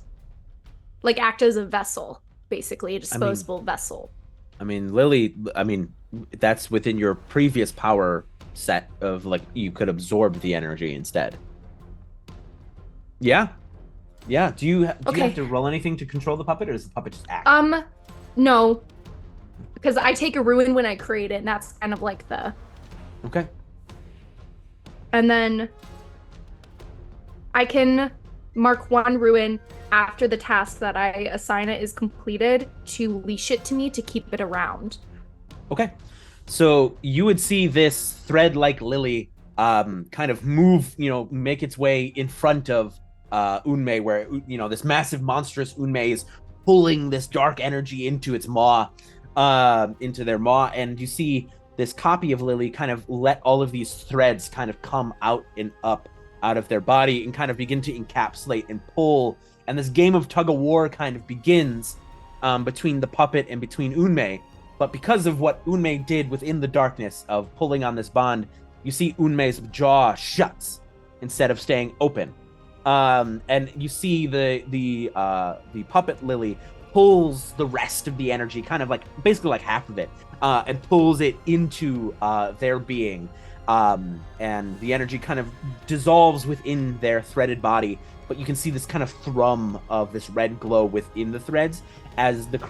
like act as a vessel, basically a disposable vessel? I mean, Lily, that's within your previous power set of like you could absorb the energy instead. Yeah. Do you have to roll anything to control the puppet, or does the puppet just act? No, because I take a ruin when I create it, and that's kind of like the. Okay. And then I can mark 1 ruin after the task that I assign it is completed to leash it to me to keep it around. Okay. So you would see this thread-like lily kind of move, make its way in front of Unmei, where, this massive, monstrous Unmei is pulling this dark energy into its maw, into their maw, and you see this copy of Lily kind of let all of these threads kind of come out and up out of their body and kind of begin to encapsulate and pull, and this game of tug-of-war kind of begins between the puppet and between Unmei. But because of what Unmei did within the darkness of pulling on this bond, you see Unmei's jaw shuts instead of staying open. And you see the puppet Lily pulls the rest of the energy, kind of like basically like half of it, and pulls it into their being. And the energy kind of dissolves within their threaded body, but you can see this kind of thrum of this red glow within the threads as the the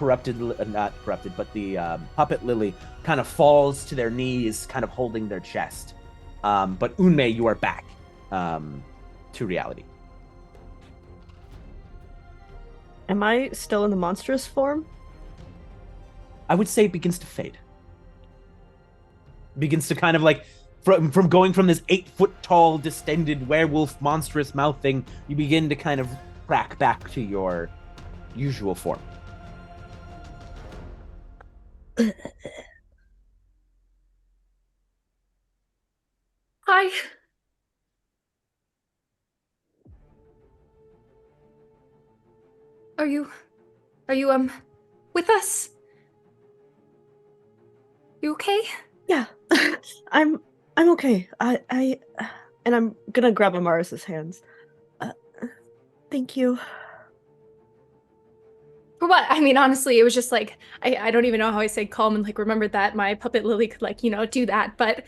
puppet Lily kind of falls to their knees, kind of holding their chest. But Unmei, you are back to reality. Am I still in the monstrous form? I would say it begins to fade. Begins to kind of like, from going from this 8-foot-tall, distended werewolf monstrous mouth thing, you begin to kind of crack back to your usual form. Hi. Are you with us? You okay? Yeah. I'm okay. I and I'm gonna grab Amaris's hands. Thank you. For what? I mean, honestly, it was just like, I don't even know how I say calm and like remembered that my puppet Lily could like, do that, but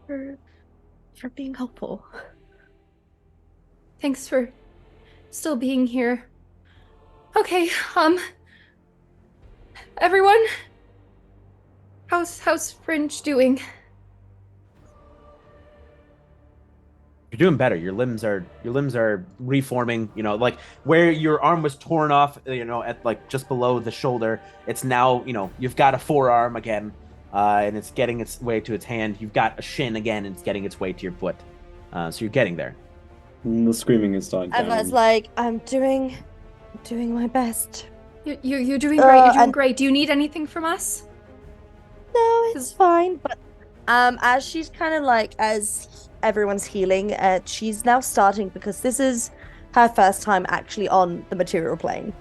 for being helpful. Thanks for still being here. Okay, everyone, how's Fringe doing? You're doing better. Your limbs are reforming, like where your arm was torn off, at like just below the shoulder. It's now, you've got a forearm again, and it's getting its way to its hand. You've got a shin again, and it's getting its way to your foot. So you're getting there. The screaming is dying down. And I was like, I'm doing my best. You're doing great. You're doing great. Do you need anything from us? No, it's fine. But as she's kind of like, as everyone's healing, she's now starting, because this is her first time actually on the material plane,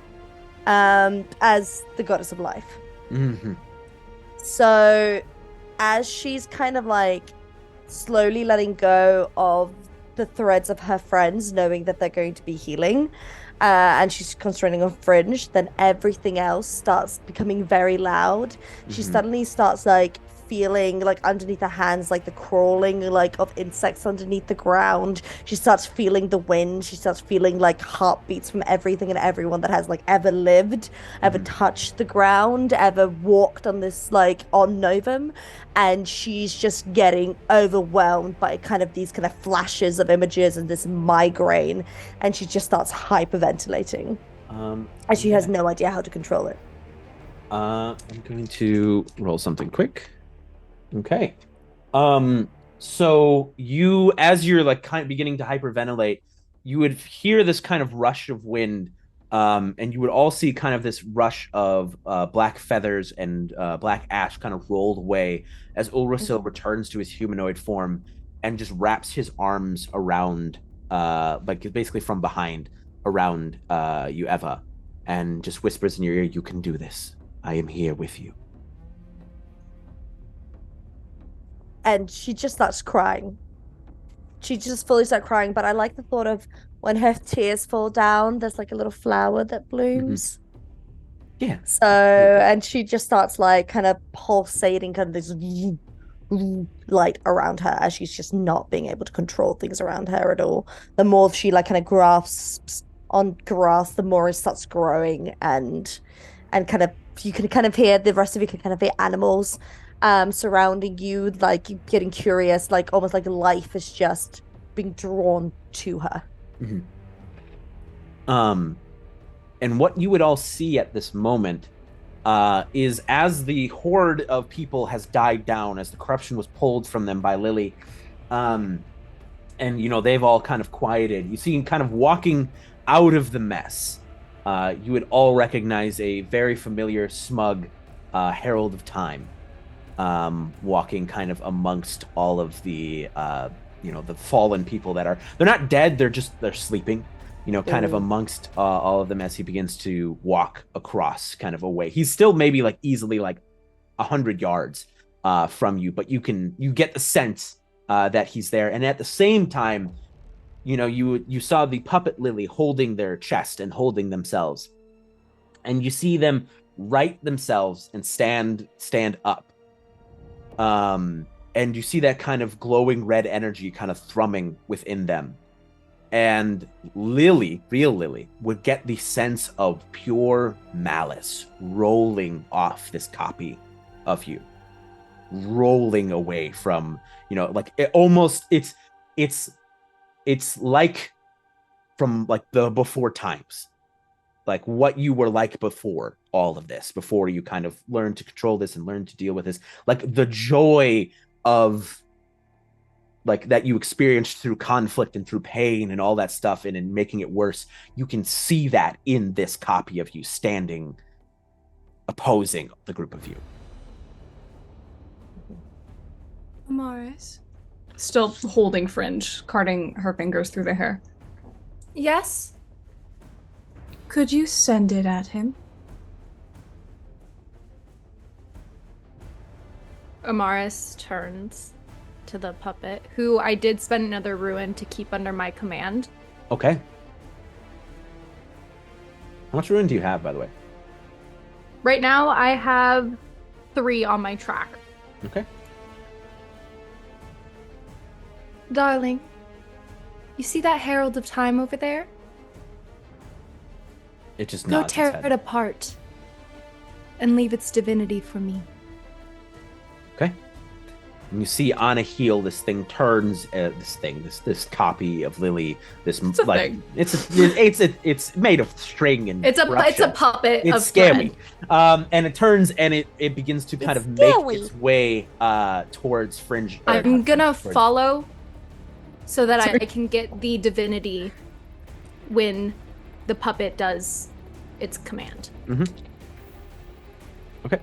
as the goddess of life. Mm-hmm. So as she's kind of like slowly letting go of the threads of her friends, knowing that they're going to be healing, and she's concentrating on Fringe, then everything else starts becoming very loud. She suddenly starts like feeling like underneath her hands, like the crawling like of insects underneath the ground. She starts feeling the wind. She starts feeling like heartbeats from everything and everyone that has like ever lived, ever touched the ground, ever walked on this like on Novum. And she's just getting overwhelmed by kind of these kind of flashes of images and this migraine, and she just starts hyperventilating, and she has no idea how to control it. I'm going to roll something quick. Okay. So you, as you're like kind of beginning to hyperventilate, you would hear this kind of rush of wind, and you would all see kind of this rush of black feathers and black ash kind of rolled away as Ulrasil returns to his humanoid form and just wraps his arms around, like basically from behind, around you, Eva, and just whispers in your ear, "You can do this. I am here with you." And she just starts crying. She just fully starts crying, but I like the thought of when her tears fall down, there's like a little flower that blooms. Yeah. So, and she just starts like kind of pulsating, kind of this light around her as she's just not being able to control things around her at all. The more she like kind of grasps on grass, the more it starts growing, and kind of you can kind of hear, the rest of you can kind of hear animals surrounding you, like getting curious, like almost like life is just being drawn to her. And what you would all see at this moment is as the horde of people has died down, as the corruption was pulled from them by Lily, and they've all kind of quieted, you see kind of walking out of the mess, you would all recognize a very familiar, smug Herald of Time, walking kind of amongst all of the the fallen people they're not dead, they're sleeping, kind of amongst all of them as he begins to walk across kind of away. He's still maybe like easily like 100 yards from you, but you get the sense that he's there. And at the same time, you saw the puppet Lily holding their chest and holding themselves, and you see them right themselves and stand up. And you see that kind of glowing red energy kind of thrumming within them. And Lily, real Lily, would get the sense of pure malice rolling off this copy of you, rolling away from, like it almost, it's like from like the before times, like what you were like before all of this, before you kind of learned to control this and learned to deal with this, like the joy of like that you experienced through conflict and through pain and all that stuff, and in making it worse, you can see that in this copy of you standing opposing the group of you. Amaris? Still holding Fringe, carting her fingers through the hair. Yes? Could you send it at him? Amaris turns to the puppet, who I did spend another ruin to keep under my command. Okay. How much ruin do you have, by the way? Right now, I have 3 on my track. Okay. Darling, you see that Herald of Time over there? It just Go nods tear its head. it apart and leave its divinity for me. Okay. And you see on a heel, this thing turns. This copy of Lily. It's made of string and It's a puppet. It's of scary. thread. And it turns and it begins to kind of make its way towards Fringe. I'm gonna follow so that I can get the divinity when the puppet does its command. Mm-hmm. Okay.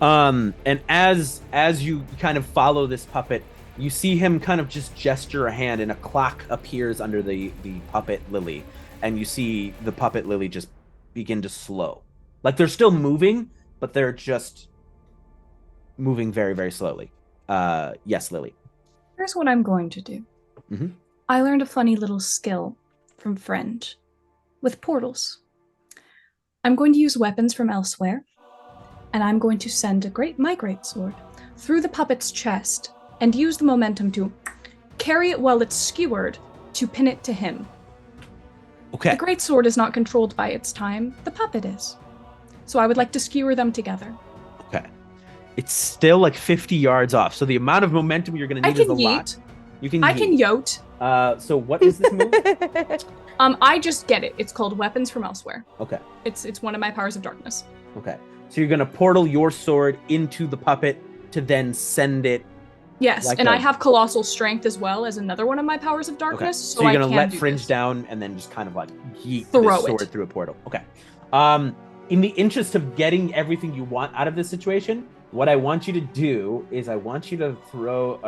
And as you kind of follow this puppet, you see him kind of just gesture a hand, and a clock appears under the puppet Lily, and you see the puppet Lily just begin to slow. Like they're still moving, but they're just moving very, very slowly. Yes, Lily. Here's what I'm going to do. Mm-hmm. I learned a funny little skill from Fringe with portals. I'm going to use weapons from elsewhere, and I'm going to send my great sword through the puppet's chest and use the momentum to carry it while it's skewered to pin it to him. Okay. The great sword is not controlled by its time, the puppet is. So I would like to skewer them together. Okay. It's still like 50 yards off, so the amount of momentum you're going to need is a lot. You can I can yote. So what is this move? I just get it. It's called Weapons from Elsewhere. Okay. It's one of my powers of darkness. Okay. So you're going to portal your sword into the puppet to then send it. Yes, like and I have Colossal Strength as well as another one of my powers of darkness. Okay. So you're going to let do Fringe this. down and then just kind of like yeet Throw the sword through a portal. Okay. In the interest of getting everything you want out of this situation, what I want you to do is I want you to throw.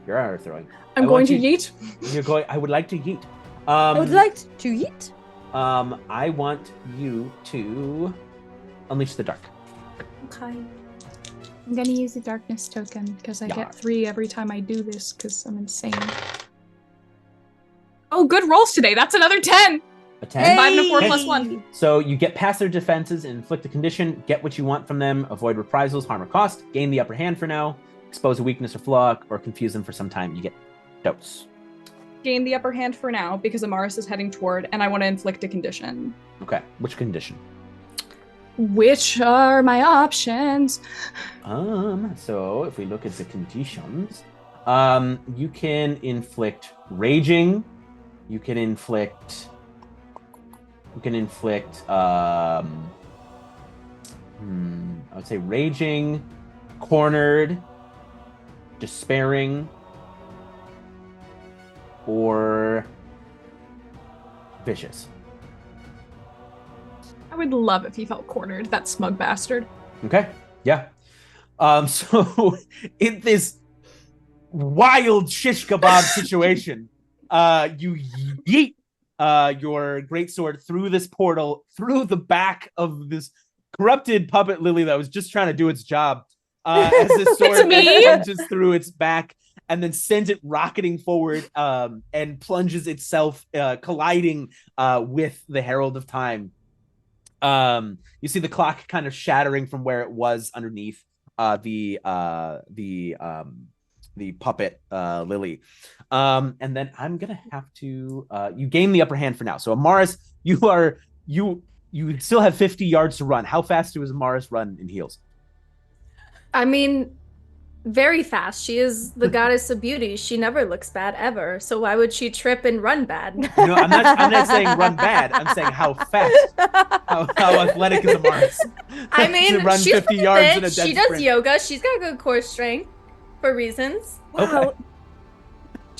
You're already throwing. I'm going to yeet. You're going. I would like to yeet. I would like to eat. I want you to unleash the dark. Okay. I'm gonna use the darkness token because I get 3 every time I do this because I'm insane. Oh, good rolls today. That's another 10. A 10? 5 and a 4 plus 1. So you get past their defenses and inflict a condition, get what you want from them, avoid reprisals, harm, or cost, gain the upper hand for now, expose a weakness or flaw, or confuse them for some time. You get dose. Gain the upper hand for now because Amaris is heading toward, and I want to inflict a condition. Okay, which condition? Which are my options? So if we look at the conditions, you can inflict raging, you can inflict I would say raging, cornered, despairing, or vicious. I would love if he felt cornered, that smug bastard. Okay, yeah. So in this wild shish kebab situation, you yeet your greatsword through this portal, through the back of this corrupted puppet lily that was just trying to do its job. As this sword plunges through its back and then sends it rocketing forward and plunges itself, colliding with the Herald of Time. You see the clock kind of shattering from where it was underneath the puppet Lily. And then I'm gonna have to you gain the upper hand for now. So Amaris, you still have 50 yards to run. How fast does Amaris run in heels? I mean, very fast. She is the goddess of beauty. She never looks bad ever. So why would she trip and run bad? No, I'm not saying run bad. I'm saying how fast. How athletic is Amaris? I mean, to run she's 50 yards in a dead she does sprint. yoga. She's got good core strength for reasons. Wow. Okay.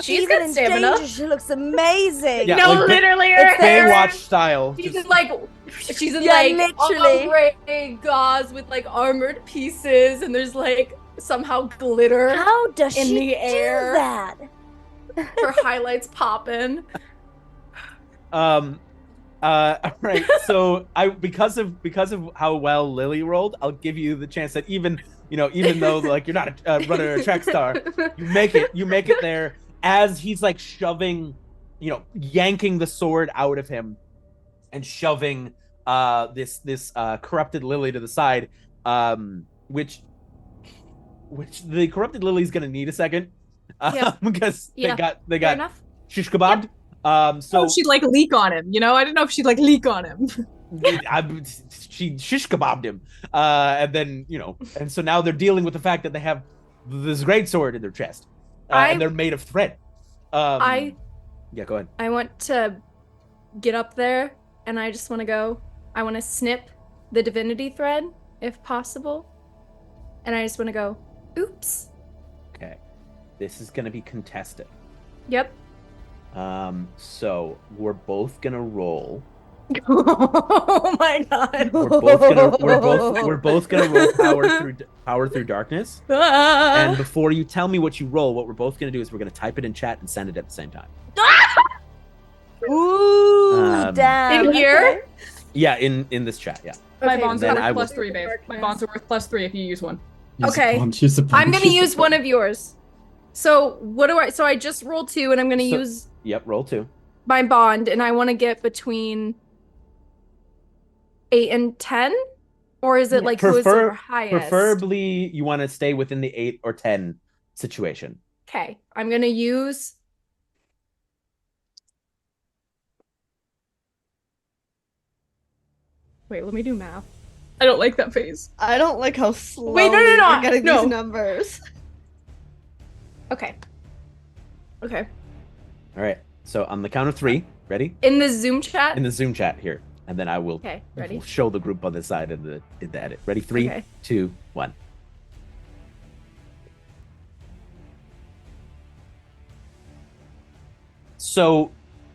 She's Even got in stamina. danger, she looks amazing. Yeah, No, like literally, it's Baywatch style. She's Just- in like she's in Yeah, like literally. ombre gauze with like armored pieces, and there's like somehow glitter How does in she the air. do that? Her highlights popping. all right. So because of how well Lily rolled, I'll give you the chance that even though like you're not a runner or a track star, you make it there as he's like shoving, yanking the sword out of him and shoving this corrupted Lily to the side, which the corrupted Lily's gonna need a second, because they got Fair enough. shish kebabbed. So she'd like leak on him, I didn't know if she'd like leak on him. she shish kebabbed him, and then and so now they're dealing with the fact that they have this great sword in their chest, and they're made of thread. Yeah, go ahead. I want to get up there, and I just want to go. I want to snip the divinity thread, if possible, and I just want to go. Oops. Okay, this is gonna be contested. Yep. So we're both gonna roll. Oh my god. We're both gonna roll power through darkness. And before you tell me what you roll, what we're both gonna do is we're gonna type it in chat and send it at the same time. Ooh, damn. In here? Okay. Yeah, in this chat. Yeah. My Okay, bonds then are I worth will- +3, babe. My bonds are worth +3 if you use one. Okay. I'm gonna use one of yours. So what do I? So I just rolled 2, and I'm gonna use Yep. Roll 2. my bond, and I want to get between 8 and 10, or is it like who is our highest? Preferably, you want to stay within the 8 or 10 situation. Okay, I'm gonna use. Wait, let me do math. I don't like that phase. I don't like how slowly Wait, no, we're getting no. these numbers. Okay. Okay. All right. So on the count of 3, ready? In the Zoom chat. In the Zoom chat here, and then I will Okay, ready? show the group on the side of the edit. Ready? 3, Okay. 2, 1. So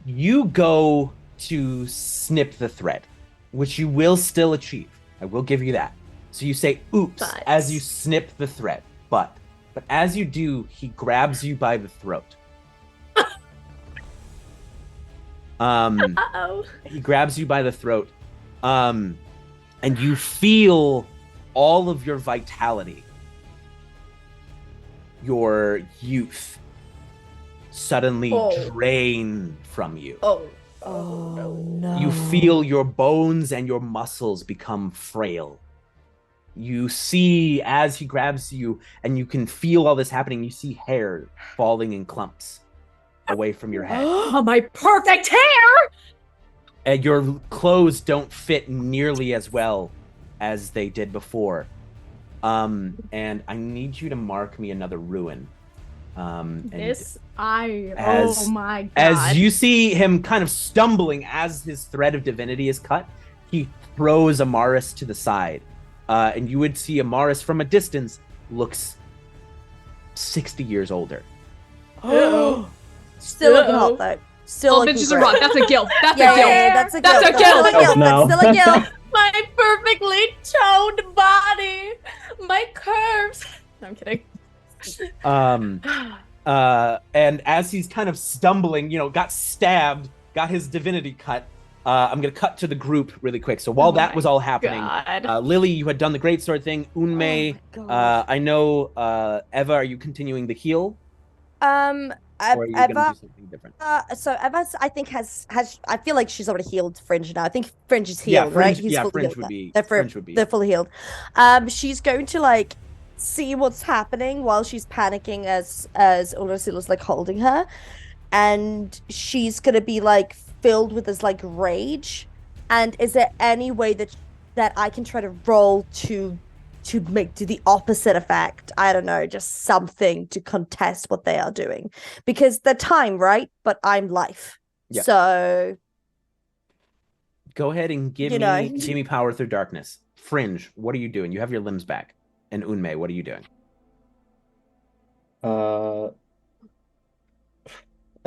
you go to snip the thread, which you will still achieve. I will give you that. So you say oops But- as you snip the thread, but as you do, he grabs you by the throat. Uh-oh. He grabs you by the throat, and you feel all of your vitality, your youth, suddenly drain from you. Oh no. You feel your bones and your muscles become frail. You see, as he grabs you, and you can feel all this happening, you see hair falling in clumps away from your head. Oh, my perfect hair! And your clothes don't fit nearly as well as they did before. And I need you to mark me another ruin. Oh my god. As you see him kind of stumbling as his thread of divinity is cut, he throws Amaris to the side. And you would see Amaris from a distance looks 60 years older. Still looking hot though. Still looking bitches great. are wrong. That's a guilt. That's Yeah, a guilt. yeah, that's a That's guilt. a guilt. That's still a guilt. No. That's still a guilt. My perfectly toned body. My curves. No, I'm kidding. And as he's kind of stumbling, got stabbed, got his divinity cut. I'm gonna cut to the group really quick. So while that was all happening, Lily, you had done the greatsword thing. Unmei, I know. Eva, are you continuing the heal? Or are you Eva, gonna do something different? so Eva, I think has. I feel like she's already healed Fringe now. I think Fringe is Yeah, healed, Fringe- right? He's yeah, fully Fringe healed would now. be- They're Fringe would be- They're fully healed. She's going to see what's happening while she's panicking as Ulrasila's holding her, and she's gonna be filled with this rage. And is there any way that I can try to roll to do the opposite effect? I don't know, just something to contest what they are doing, because they're time, right? But I'm life. Yeah. So Go ahead and give me power through darkness. Fringe, what are you doing? You have your limbs back. And Unmei, what are you doing? I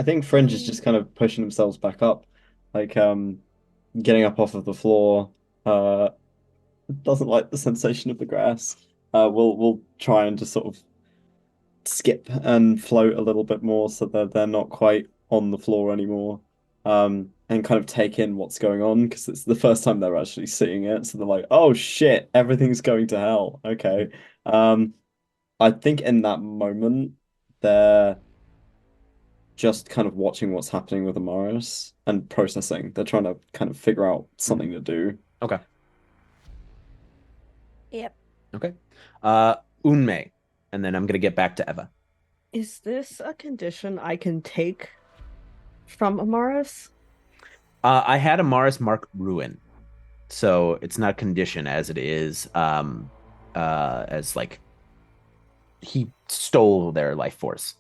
think Fringe is just kind of pushing themselves back up, getting up off of the floor. Doesn't like the sensation of the grass. We'll try and just sort of skip and float a little bit more so that they're not quite on the floor anymore. And kind of take in what's going on, because it's the first time they're actually seeing it. So they're like, "Oh shit, everything's going to hell." Okay. I think in that moment they're just kind of watching what's happening with Amaris and processing. They're trying to kind of figure out something to do. Okay. Yep. Okay. Unmei, and then I'm gonna get back to Eva. Is this a condition I can take from Amaris? I had Amaris mark ruin, so it's not a condition as it is as he stole their life force.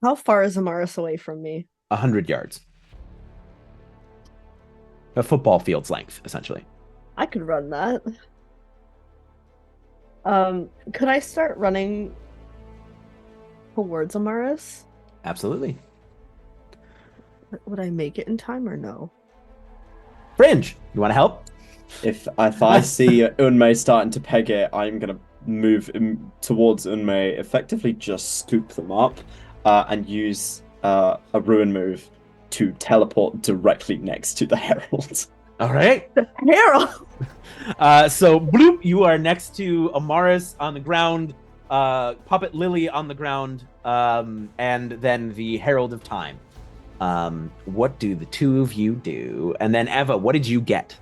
How far is Amaris away from me? 100 yards. A football field's length, essentially. I could run that. Could I start running towards Amaris? Absolutely. Would I make it in time or no? Fringe, you want to help? If I see Unmei starting to peg it, I'm gonna move towards Unmei, effectively just scoop them up, and use a ruin move to teleport directly next to the Herald. All right. The Herald! So, bloop, you are next to Amaris on the ground, Puppet Lily on the ground, and then the Herald of Time. What do the two of you do? And then Eva, what did you get?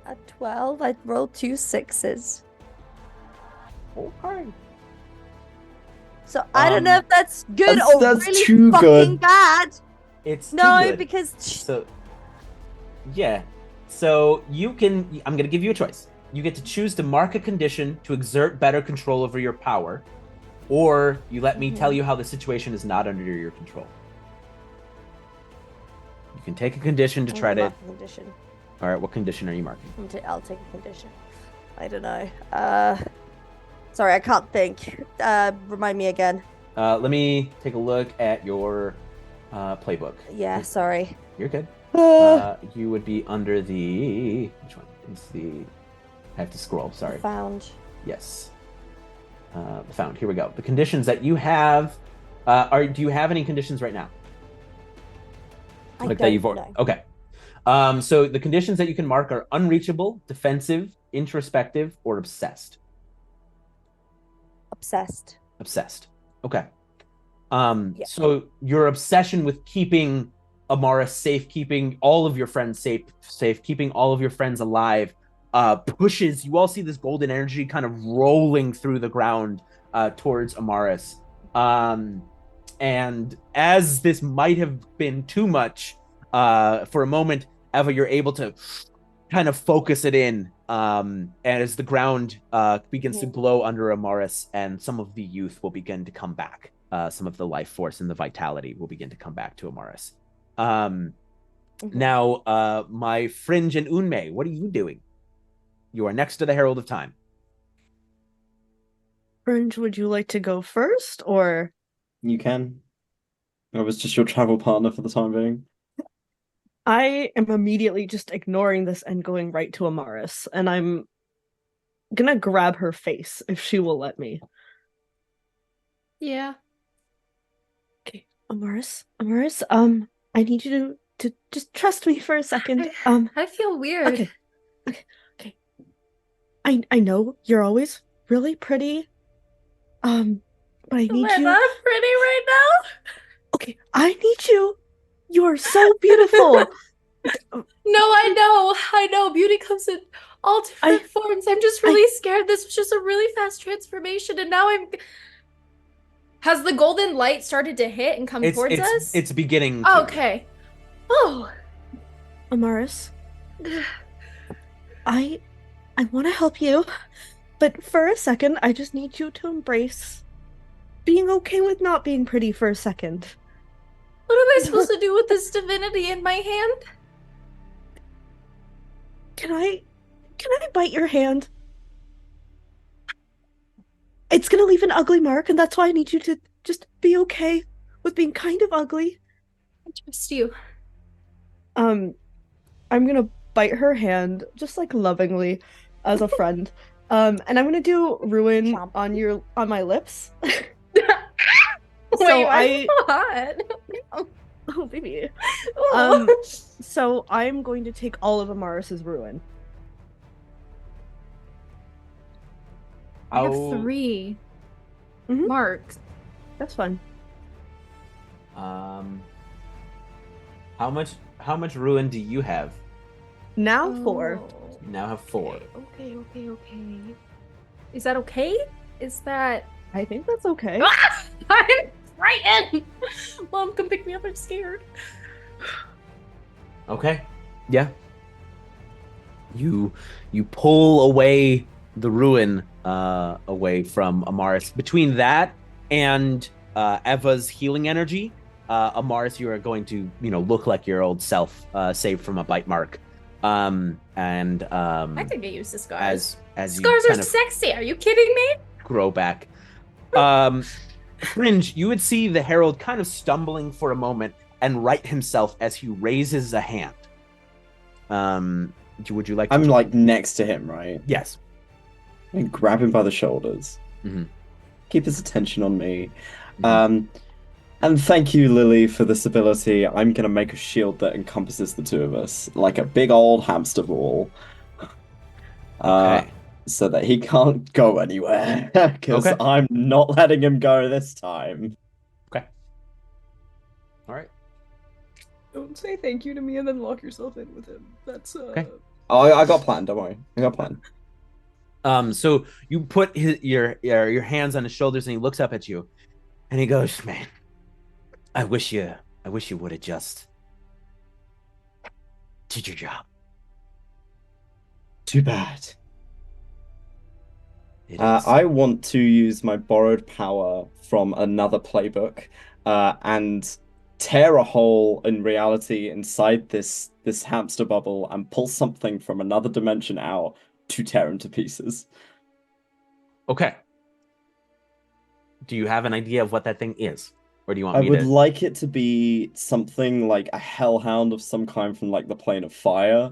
A 12. I rolled 2 6s. Okay. So I don't know if that's good or that's really too fucking good. bad. It's No, too good. because So, yeah. So I'm going to give you a choice. You get to choose to mark a condition to exert better control over your power, or you let me tell you how the situation is not under your control. You can take a condition to try to. mark a condition. All right, what condition are you marking? I'll take a condition. I don't know. Sorry, I can't think. Remind me again. Let me take a look at your playbook. Yeah, sorry. You're good. You would be under the which one is the I have to scroll. Sorry. Found. Yes. Found. Here we go. The conditions that you have do you have any conditions right now? I that you've don't know. Okay. So the conditions that you can mark are unreachable, defensive, introspective, or obsessed. Obsessed. Obsessed. Okay. Yeah. So your obsession with keeping Amaris safe, keeping all of your friends safe, keeping all of your friends alive, pushes. You all see this golden energy kind of rolling through the ground towards Amaris. And as this might have been too much, for a moment, Eva, you're able to kind of focus it in, and as the ground begins to glow under Amaris, and some of the youth will begin to come back. Some of the life force and the vitality will begin to come back to Amaris. Now, my Fringe and Unmei, what are you doing? You are next to the Herald of Time. Fringe, would you like to go first, or? You can. I was just your travel partner for the time being. I am immediately just ignoring this and going right to Amaris, and I'm gonna grab her face if she will let me. Yeah. Okay, Amaris, I need you to just trust me for a second. I feel weird. Okay. I know you're always really pretty. But I need Am you. I pretty right now? Okay, I need you. You are so beautiful. No, I know. Beauty comes in all different forms. I'm just really scared. This was just a really fast transformation, and now I'm. Has the golden light started to hit and come towards us? It's beginning. To. Okay. Oh, Amaris, I want to help you, but for a second, I just need you to embrace being okay with not being pretty for a second. What am I supposed to do with this divinity in my hand? Can I bite your hand? It's gonna leave an ugly mark, and that's why I need you to just be okay with being kind of ugly. I trust you. I'm gonna bite her hand, just like lovingly, as a friend. And I'm gonna do ruin on my lips. Wait, why so hot? Oh, baby. Oh. So I'm going to take all of Amaris's ruin. I have 3 marks. That's fun. How much ruin do you have? Now 4. You now have 4. Okay. Is that okay? Is that? I think that's okay. I'm frightened. Mom, come pick me up. I'm scared. Okay. Yeah. You pull away the ruin away from Amaris. Between that and Eva's healing energy, Amaris, you are going to look like your old self, saved from a bite mark. I can get used to scars. As scars you are sexy. Are you kidding me? Grow back. Fringe, you would see the Herald kind of stumbling for a moment and right himself as he raises a hand. Would you like to... I'm like next to him, right? Yes. I grab him by the shoulders. Mm-hmm. Keep his attention on me. And thank you, Lily, for this ability. I'm going to make a shield that encompasses the two of us, like a big old hamster ball. Okay. So that he can't go anywhere, because I'm not letting him go this time. Okay. All right. Don't say thank you to me and then lock yourself in with him. That's Okay. Oh, I got a plan. Don't worry. I got a plan. So you put your hands on his shoulders, and he looks up at you, and he goes, "Man, I wish you would have just did your job. Too bad." I want to use my borrowed power from another playbook and tear a hole in reality inside this hamster bubble and pull something from another dimension out to tear him to pieces. Okay. Do you have an idea of what that thing is? Or do you want I me would to? like it to be something like a hellhound of some kind from like the plane of fire,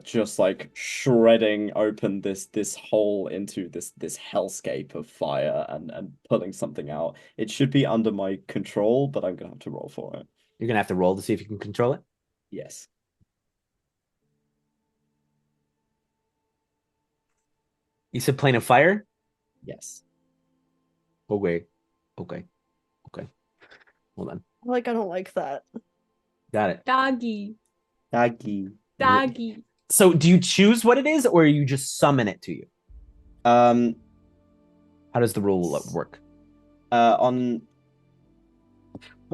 just like shredding open this hole into this hellscape of fire and pulling something out. It should be under my control, but I'm gonna have to roll for it. You're gonna have to roll to see if you can control it. Yes. You said plane of fire. Yes. Okay. Hold on. Like, I don't like that. Got it. Doggy. Daggy. Doggy. So, do you choose what it is, or you just summon it to you? Um. How does the rule work? On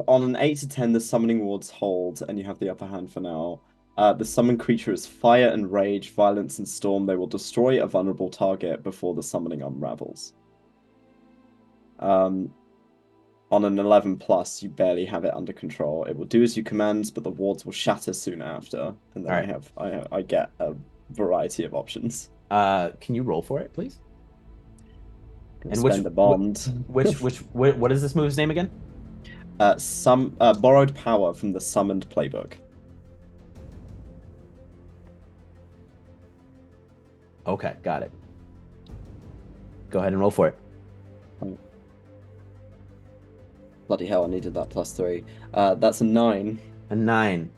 an 8 to 10, the summoning wards hold, and you have the upper hand for now. The summoned creature is fire and rage, violence and storm. They will destroy a vulnerable target before the summoning unravels. On an 11 plus, you barely have it under control. It will do as you command, but the wards will shatter soon after. And then I get a variety of options. Can you roll for it, please? And spend the bond. What is this move's name again? Borrowed power from the summoned playbook. Okay, got it. Go ahead and roll for it. Bloody hell, I needed that +3. That's a 9. A 9.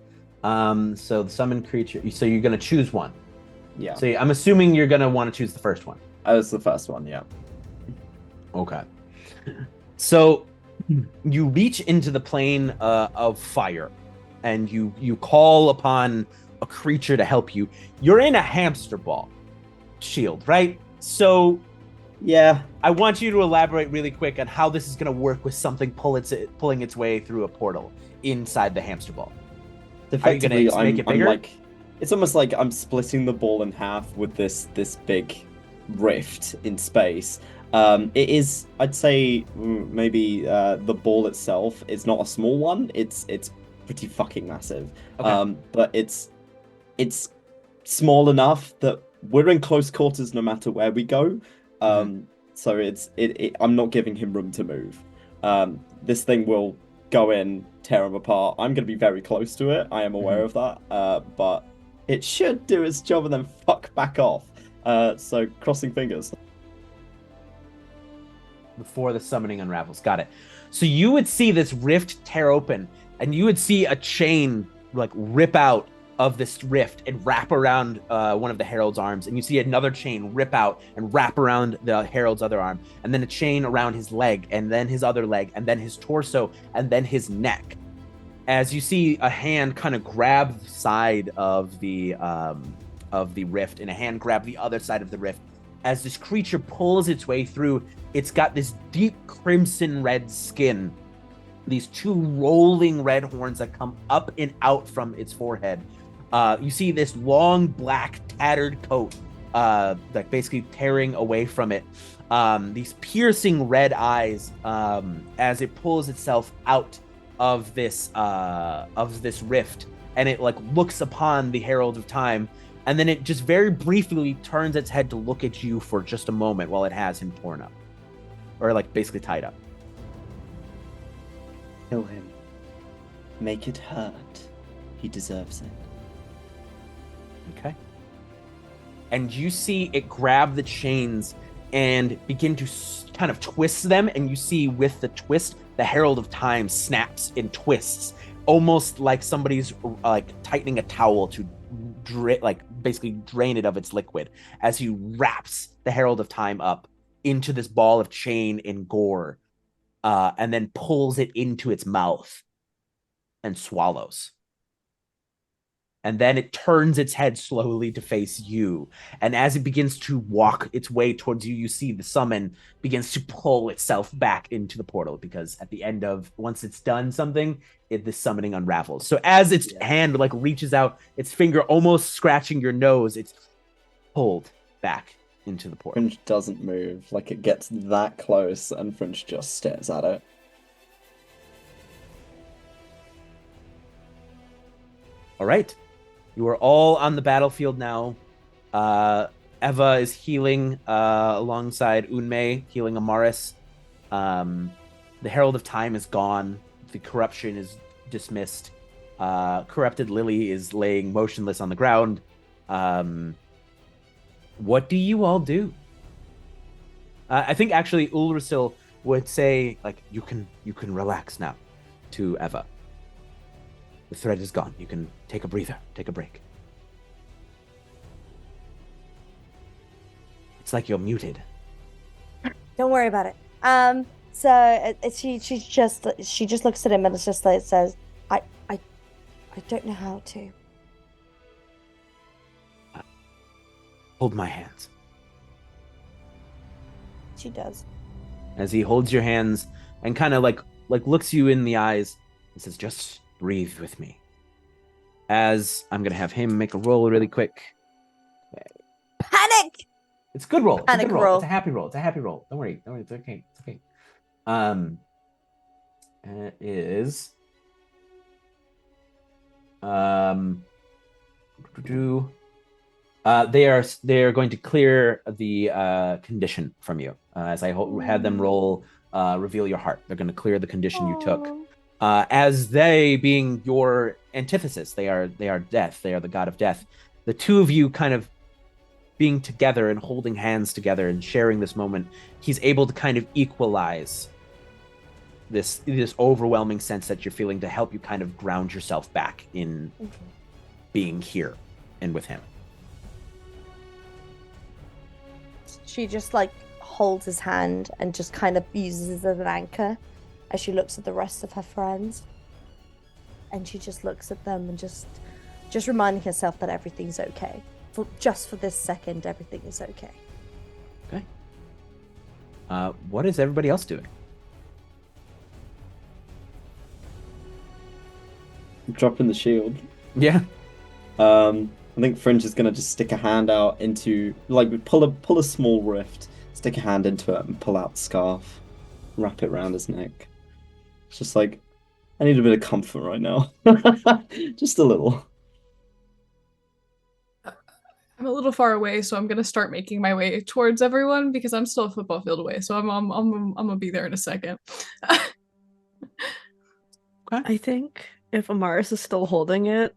So the summoned creature. So you're gonna choose one. Yeah. So I'm assuming you're gonna want to choose the first one. That was the first one, yeah. Okay. So you reach into the plane of fire, and you call upon a creature to help you. You're in a hamster ball shield, right? So yeah, I want you to elaborate really quick on how this is going to work with something pulling its way through a portal inside the hamster ball. Effectively, Are you gonna make it bigger? I'm like, it's almost like I'm splitting the ball in half with this big rift in space. It is, I'd say, maybe the ball itself is not a small one. It's pretty fucking massive. Okay. But it's small enough that we're in close quarters no matter where we go. So I'm not giving him room to move. This thing will go in, tear him apart. I'm going to be very close to it. I am aware of that. But it should do its job and then fuck back off. So crossing fingers. Before the summoning unravels. Got it. So you would see this rift tear open, and you would see a chain like rip out of this rift and wrap around one of the herald's arms, and you see another chain rip out and wrap around the herald's other arm, and then a chain around his leg, and then his other leg, and then his torso, and then his neck. As you see a hand kind of grab the side of the rift, and a hand grab the other side of the rift. As this creature pulls its way through, it's got this deep crimson red skin, these two rolling red horns that come up and out from its forehead. You see this long black tattered coat, like basically tearing away from it. These piercing red eyes, as it pulls itself out of this rift, and it like looks upon the Herald of Time, and then it just very briefly turns its head to look at you for just a moment while it has him torn up, or like basically tied up. Kill him. Make it hurt. He deserves it. Okay. And you see it grab the chains and begin to kind of twist them, and you see with the twist, the Herald of Time snaps and twists, almost like somebody's like tightening a towel to basically drain it of its liquid, as he wraps the Herald of Time up into this ball of chain and gore, and then pulls it into its mouth and swallows. And then it turns its head slowly to face you. And as it begins to walk its way towards you, you see the summon begins to pull itself back into the portal, because at the end of, once it's done something, the summoning unravels. So as its hand like reaches out, its finger almost scratching your nose, it's pulled back into the portal. Fringe doesn't move. Like, it gets that close and Fringe just stares at it. All right. You are all on the battlefield now. Eva is healing alongside Unmei, healing Amaris. The Herald of Time is gone. The corruption is dismissed. Corrupted Lily is laying motionless on the ground. What do you all do? I think actually Ulrisil would say, like, you can relax now to Eva. The threat is gone. You can take a breather, take a break. It's like you're muted. Don't worry about it. So she just looks at him and it's just like says, I don't know how to. Hold my hands. She does. As he holds your hands and kind of like looks you in the eyes and says, just breathe with me. As I'm going to have him make a roll really quick. Panic! It's a good roll. It's a Panic good roll. roll. It's a happy roll. It's a happy roll. Don't worry. It's okay. It's okay. It is... they are going to clear the condition from you. As I had them roll reveal your heart. They're going to clear the condition you took. As they being your antithesis, they are death. They are the god of death. The two of you kind of being together and holding hands together and sharing this moment, he's able to kind of equalize this overwhelming sense that you're feeling to help you kind of ground yourself back in being here and with him. She just like holds his hand and just kind of uses it as an anchor as she looks at the rest of her friends. And she just looks at them and just reminding herself that everything's okay. For this second, everything is okay. Okay. What is everybody else doing? Dropping the shield. Yeah. I think Fringe is gonna just stick a hand out into, like, pull a small rift, stick a hand into it, and pull out the scarf, wrap it around his neck. It's just like, I need a bit of comfort right now, just a little. I'm a little far away, so I'm gonna start making my way towards everyone because I'm still a football field away. So I'm gonna be there in a second. I think if Amaris is still holding it,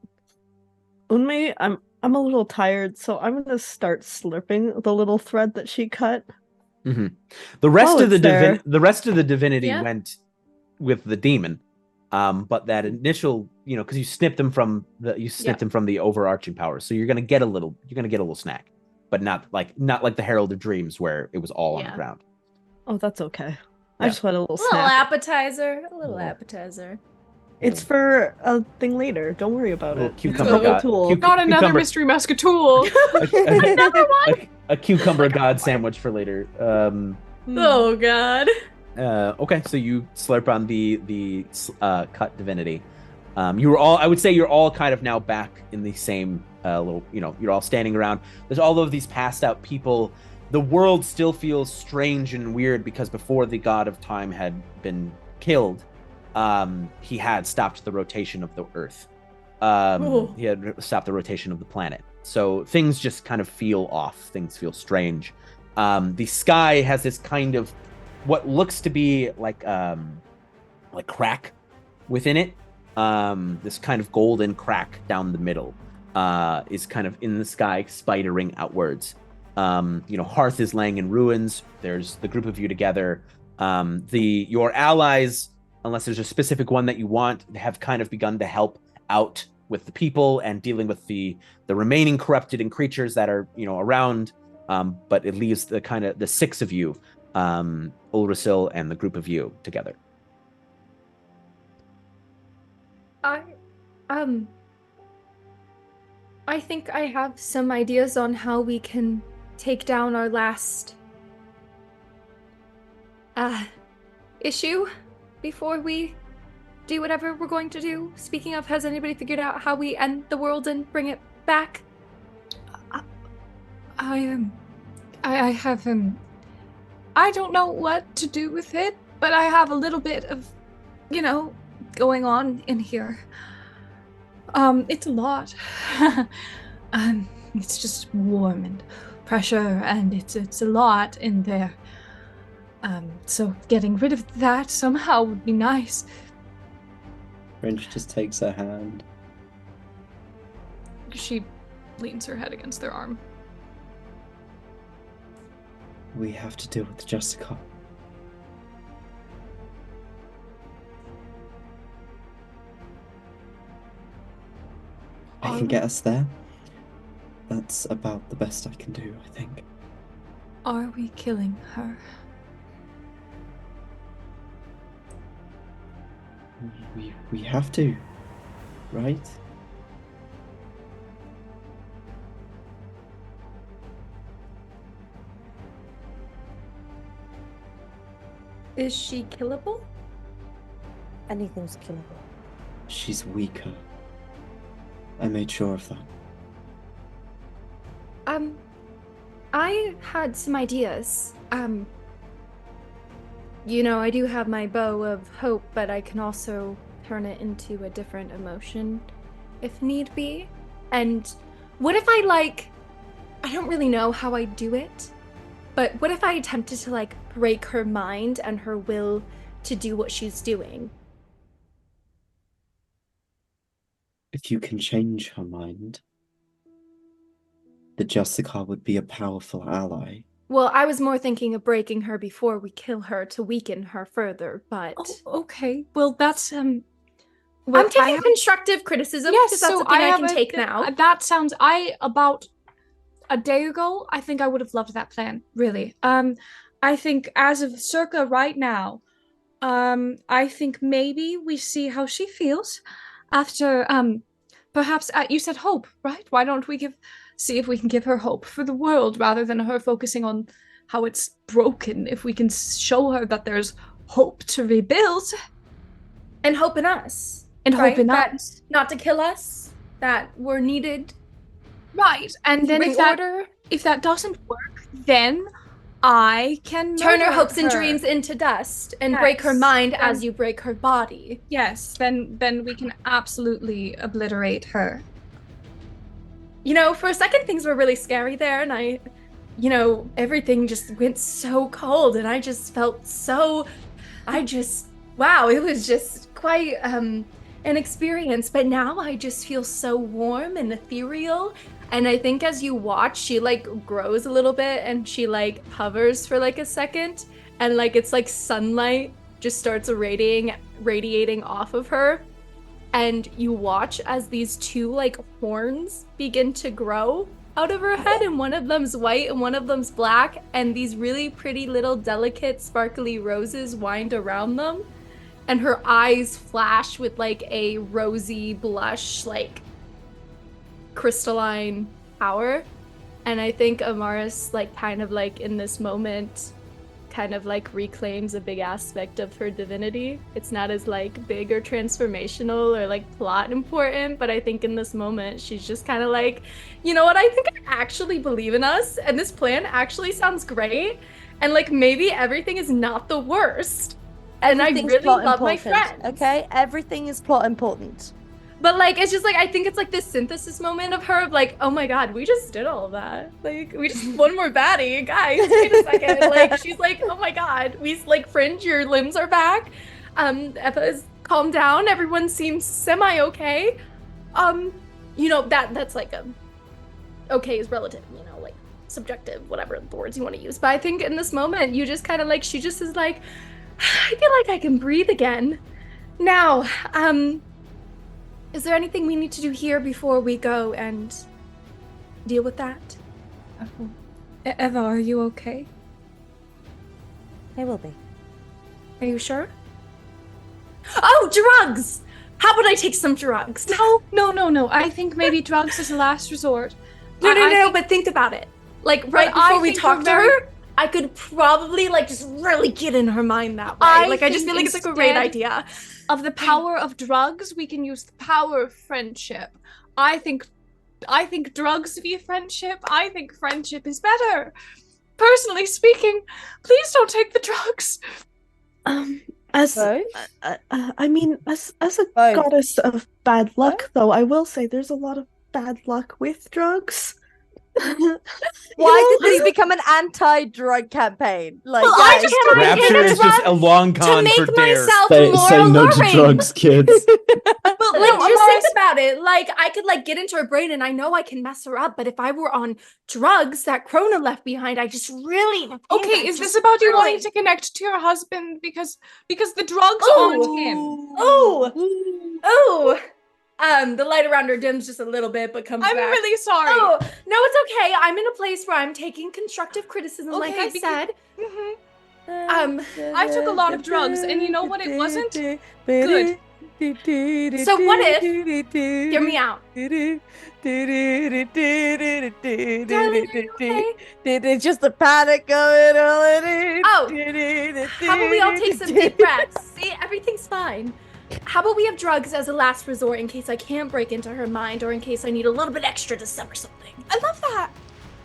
Unmi, I'm a little tired, so I'm gonna start slurping the little thread that she cut. Mm-hmm. The rest of the divinity Yeah. went with the demon, but that initial, because you snipped them from the overarching power, so you're gonna get a little snack, but not like the Herald of Dreams where it was all on the ground. Oh, that's okay. Yeah. I just want a little A little snack. appetizer. A little Yeah. appetizer. It's for a thing later. Don't worry about Little it. cucumber It's a god- tool. Not another Cucumber. mystery muscatool. A cucumber god sandwich for later. Oh god. Okay, so you slurp on the cut divinity. You're all kind of now back in the same little, you're all standing around. There's all of these passed out people. The world still feels strange and weird because before the god of time had been killed, he had stopped the rotation of the earth. He had stopped the rotation of the planet. So things just kind of feel off. Things feel strange. The sky has this kind of what looks to be like crack within it. This kind of golden crack down the middle is kind of in the sky, spidering outwards. Hearth is laying in ruins. There's the group of you together. Your allies, unless there's a specific one that you want, have kind of begun to help out with the people and dealing with the remaining corrupted and creatures that are around. But it leaves the six of you, Ulrisil and the group of you together. I think I have some ideas on how we can take down our last issue before we do whatever we're going to do. Speaking of, has anybody figured out how we end the world and bring it back? I have I don't know what to do with it, but I have a little bit of, going on in here. It's a lot. It's just warm and pressure, and it's a lot in there. So getting rid of that somehow would be nice. Fringe just takes her hand. She leans her head against their arm. We have to deal with the Justicar. I can get us there. That's about the best I can do, I think. Are we killing her? We have to, right? Is she killable? Anything's killable. She's weaker. I made sure of that. I had some ideas. You know, I do have my bow of hope, but I can also turn it into a different emotion if need be. And what if I don't really know how I do it, but what if I attempted to break her mind and her will to do what she's doing? If you can change her mind, the Justicar would be a powerful ally. Well, I was more thinking of breaking her before we kill her to weaken her further, but... Oh, okay. Well, that's, I'm taking constructive criticism, yes, because that's so something I can have take now. That sounds... about a day ago, I think I would have loved that plan, really. I think as of circa right now, I think maybe we see how she feels after, perhaps, you said hope, right? Why don't we see if we can give her hope for the world rather than her focusing on how it's broken. If we can show her that there's hope to rebuild. And hope in us. And right? hope in that us. Not to kill us, that we're needed. Right, and then if that doesn't work, then I can turn her hopes and dreams into dust and break her mind as you break her body. Yes, then we can absolutely obliterate her. You know, for a second things were really scary there, and everything just went so cold, and I just felt wow, it was just quite an experience. But now I just feel so warm and ethereal. And I think as you watch, she grows a little bit, and she hovers for a second, and it's sunlight just starts radiating off of her. And you watch as these two horns begin to grow out of her head, and one of them's white and one of them's black, and these really pretty little delicate sparkly roses wind around them, and her eyes flash with a rosy blush, crystalline power. And I think Amaris in this moment reclaims a big aspect of her divinity. It's not as big or transformational or plot important, but I think in this moment she's just you know what, I think I actually believe in us, and this plan actually sounds great, and maybe everything is not the worst, and I really love my friends. Okay, everything is plot important. But it's just I think it's this synthesis moment of her of oh my god, we just did all of that. We just one more baddie, guys. Wait a second. She's oh my god, we Fringe, your limbs are back. Eppa is calmed down. Everyone seems semi-okay. That's okay is relative, subjective, whatever the words you want to use. But I think in this moment, you just she just is I feel I can breathe again. Now, is there anything we need to do here before we go and deal with that? Eva, are you okay? I will be. Are you sure? Oh, drugs! How about I take some drugs? No. I think maybe drugs is a last resort. No, but think about it. Right before we talk to her, I could probably just really get in her mind that way. I just feel it's a great idea. Of the power of drugs, we can use the power of friendship. I think drugs via friendship. I think friendship is better. Personally speaking, please don't take the drugs. As a goddess of bad luck, though, I will say there's a lot of bad luck with drugs. Why did this become an anti-drug campaign? Like, Well, I guys, just wanted to Rapture get a is just a drug long to con make for Dare. myself Say, more say no to alluring. drugs, kids. But like, just think about it. Like, I could like get into her brain, and I know I can mess her up. But if I were on drugs that Chrona left behind, I just really think Okay, I'd is this just about you really- wanting to connect to your husband because the drugs Ooh. aren't him? Oh, the light around her dims just a little bit, but comes I'm back. really sorry. Oh, no, it's okay. I'm in a place where I'm taking constructive criticism, like Okay, I said. Mhm. I I took a lot of drugs, and you know what? It wasn't good. So what if- Hear me out. It's just the panic of it all. Oh, how about we all take some deep breaths? See, everything's fine. How about we have drugs as a last resort in case I can't break into her mind or in case I need a little bit extra to summer something? I love that.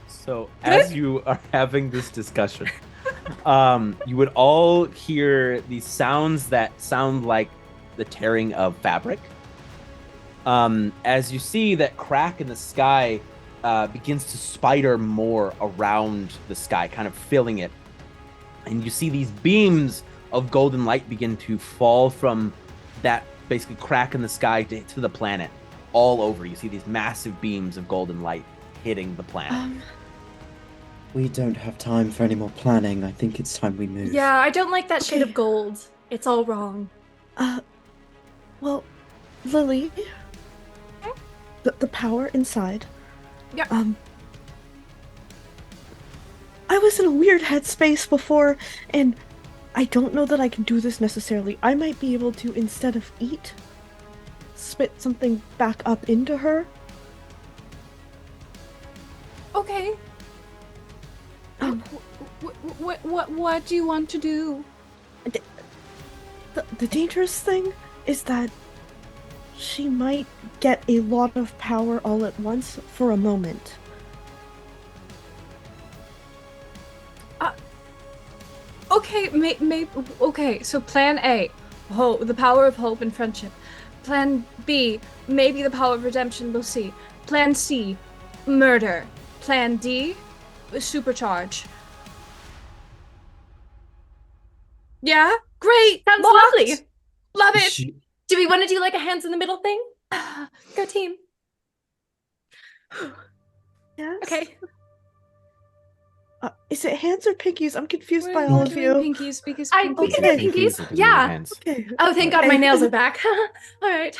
So as you are having this discussion, you would all hear these sounds that sound like the tearing of fabric. As you see that crack in the sky begins to spider more around the sky, kind of filling it. And you see these beams of golden light begin to fall from that basically crack in the sky to the planet all over. You see these massive beams of golden light hitting the planet. We don't have time for any more planning. I think it's time we move. Yeah, I don't like that shade of gold. It's all wrong. Well, Lily, the power inside. Yeah. I was in a weird headspace before, and I don't know that I can do this necessarily. I might be able to, instead of eat, spit something back up into her. Okay. What do you want to do? The dangerous thing is that she might get a lot of power all at once for a moment. Okay, maybe. Okay, so Plan A, the power of hope and friendship. Plan B, maybe the power of redemption. We'll see. Plan C, murder. Plan D, supercharge. Yeah, great. Sounds Locked. lovely. Love it. Do we want to do like a hands in the middle thing? Go team. Yes? Okay. Is it hands or pinkies? I'm confused by We're all of doing you. pinkies because We pinkies. can do Okay. pinkies. Yeah. Okay. Oh, thank God my nails are back. All right.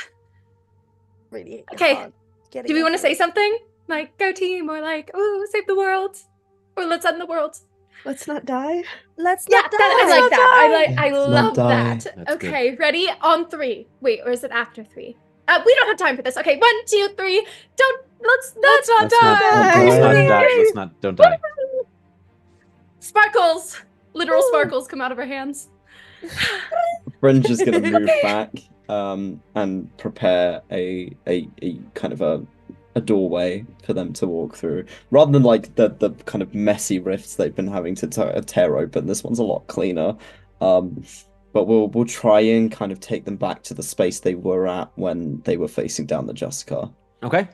Really? Okay. Do we want to say something? Like, go team, or like, ooh, save the world. Or let's end the world. Let's not die. Let's Yeah, not I like die. that. I Let's not love die. that. That's Okay, ready? On 3. Wait, or is it after 3? We don't have time for this. Okay, 1, 2, 3. Let's not Let's not die. die. Don't die. Sparkles! Literal sparkles come out of our hands. Fringe is going to move back and prepare a kind of a doorway for them to walk through, rather than like the kind of messy rifts they've been having to tear open. This one's a lot cleaner, but we'll try and kind of take them back to the space they were at when they were facing down the Justicar. Okay.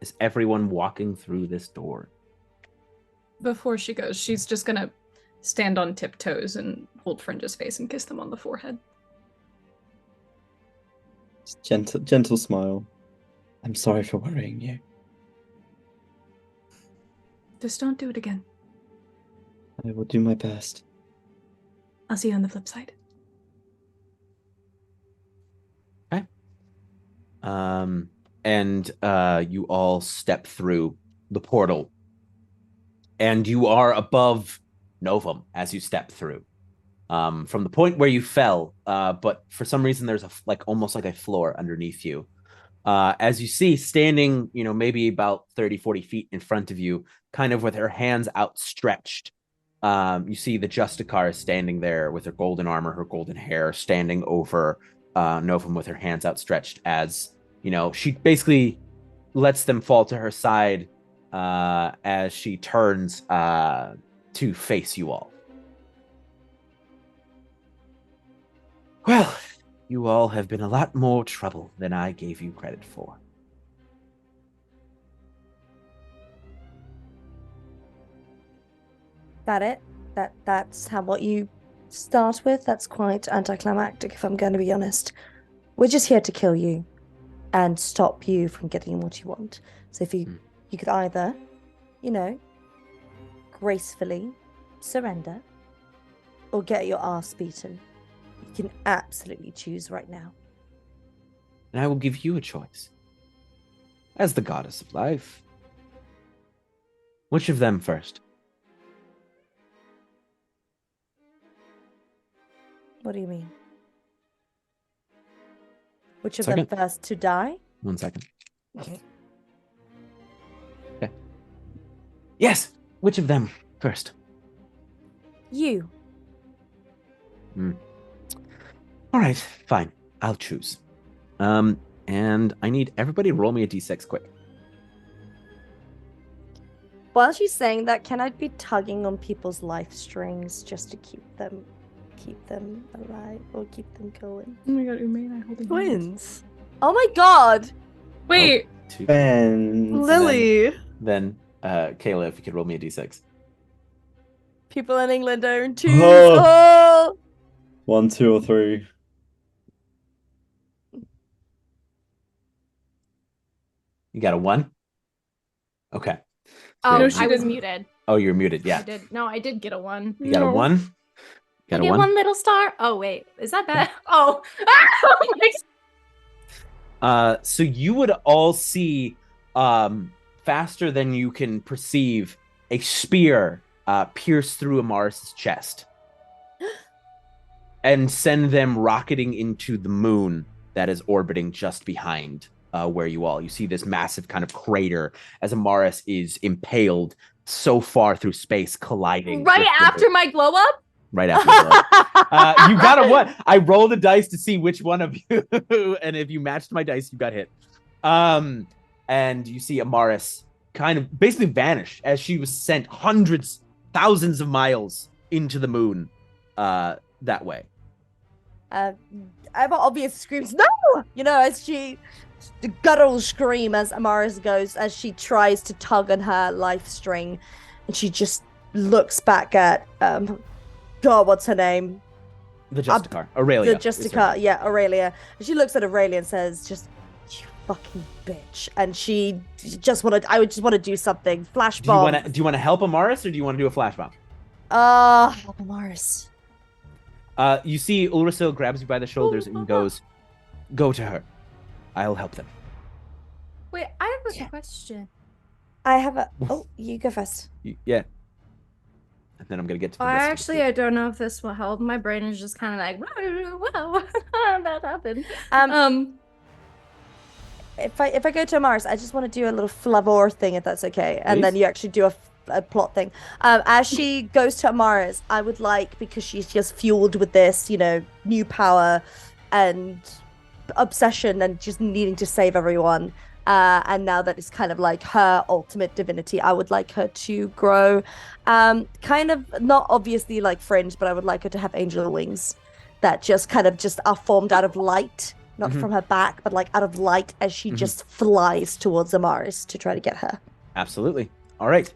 Is everyone walking through this door? Before she goes, she's just gonna stand on tiptoes and hold Fringe's face and kiss them on the forehead. Gentle smile. I'm sorry for worrying you. Just don't do it again. I will do my best. I'll see you on the flip side. Okay. And you all step through the portal. And you are above Novum as you step through. From the point where you fell, but for some reason there's almost like a floor underneath you. As you see, standing, maybe about 30, 40 feet in front of you, kind of with her hands outstretched, you see the Justicar is standing there with her golden armor, her golden hair, standing over Novum with her hands outstretched as, she basically lets them fall to her side as she turns to face you all. Well, you all have been a lot more trouble than I gave you credit for. That it? That's how what you start with? That's quite anticlimactic, if I'm going to be honest. We're just here to kill you and stop you from getting what you want. So if you could either, gracefully surrender or get your ass beaten. You can absolutely choose right now. And I will give you a choice. As the goddess of life. Which of them first? What do you mean? Which of them first to die? 1 second. Okay. Yes! Which of them first? You. All right, fine. I'll choose. And I need everybody to roll me a d6 quick. While she's saying that, can I be tugging on people's life strings just to keep them alive or keep them going? Oh my god, Ume and I holding hands. Twins. Oh my god! Wait. Friends. Lily. Then Kayla, if you could roll me a d6. People in England are in twos. Oh. Oh! 1, 2, or 3. You got a 1? Okay. Oh, No, she I was didn't. muted. Oh, you're muted. Yeah. I did. No, I did get a 1. You got a 1? You got I a get 1? one little star. Oh wait, is that bad? Oh. So you would all see, faster than you can perceive, a spear pierce through Amaris' chest and send them rocketing into the moon that is orbiting just behind where you see this massive kind of crater as Amaris is impaled so far through space, colliding. Right after my glow up? Right after you blow up. You got a 1. I rolled the dice to see which one of you, and if you matched my dice, you got hit. And you see Amaris kind of basically vanish as she was sent hundreds, thousands of miles into the moon that way. Emma obviously screams, no! As she, the guttural scream as Amaris goes, as she tries to tug on her life string, and she just looks back at, God, what's her name? The Justicar. Aurelia. The Justicar, yeah, Aurelia. And she looks at Aurelia and says, just, you fucking bitch. And I would just want to do something. Flash bomb. Do you want to help Amaris, or do you want to do a flash bomb? Help Amaris. You see Ulrasil grabs you by the shoulders and goes, go to her. I'll help them. Wait, I have a question. I have a... Oh, you go first. Yeah. And then I'm going to get to the rest of I don't know if this will help. My brain is just kind of like, wow, that happened. If I go to Amaris, I just want to do a little flavor thing, if that's okay. And then you actually do a plot thing. As she goes to Amaris, I would like, because she's just fueled with this, new power and obsession and just needing to save everyone. And now that it's kind of like her ultimate divinity, I would like her to grow, kind of not obviously like Fringe, but I would like her to have angel wings that just kind of just are formed out of light, not from her back, but like out of light as she just flies towards Amaris to try to get her. Absolutely. All right.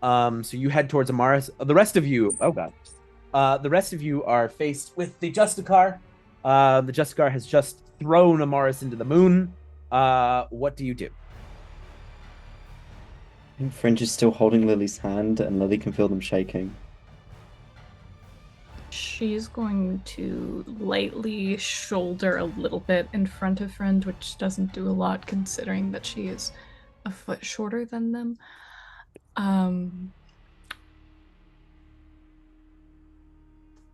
So you head towards Amaris. The rest of you, the rest of you are faced with the Justicar. The Justicar has just thrown Amaris into the moon. What do you do? I think Fringe is still holding Lily's hand, and Lily can feel them shaking. She's going to lightly shoulder a little bit in front of Fringe, which doesn't do a lot considering that she is a foot shorter than them.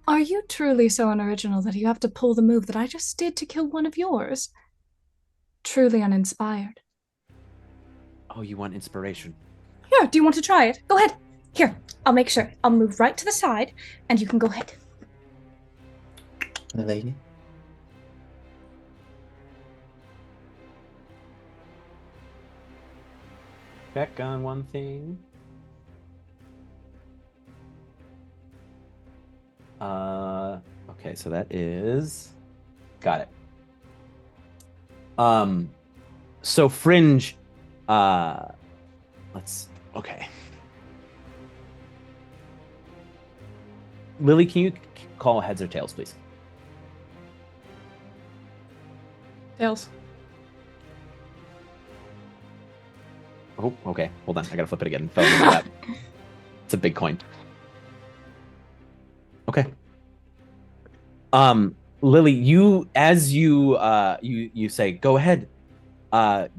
Are you truly so unoriginal that you have to pull the move that I just did to kill one of yours? Truly uninspired. Oh, you want inspiration? Here, do you want to try it? Go ahead. Here, I'll make sure. I'll move right to the side, and you can go ahead. The lady? Check on one thing. Okay, so that is... Got it. So Fringe, okay. Lily, can you call heads or tails, please? Tails. Oh, okay. Hold on. I gotta flip it again. Fell into that. It's a big coin. Okay. Lily, you say, go ahead.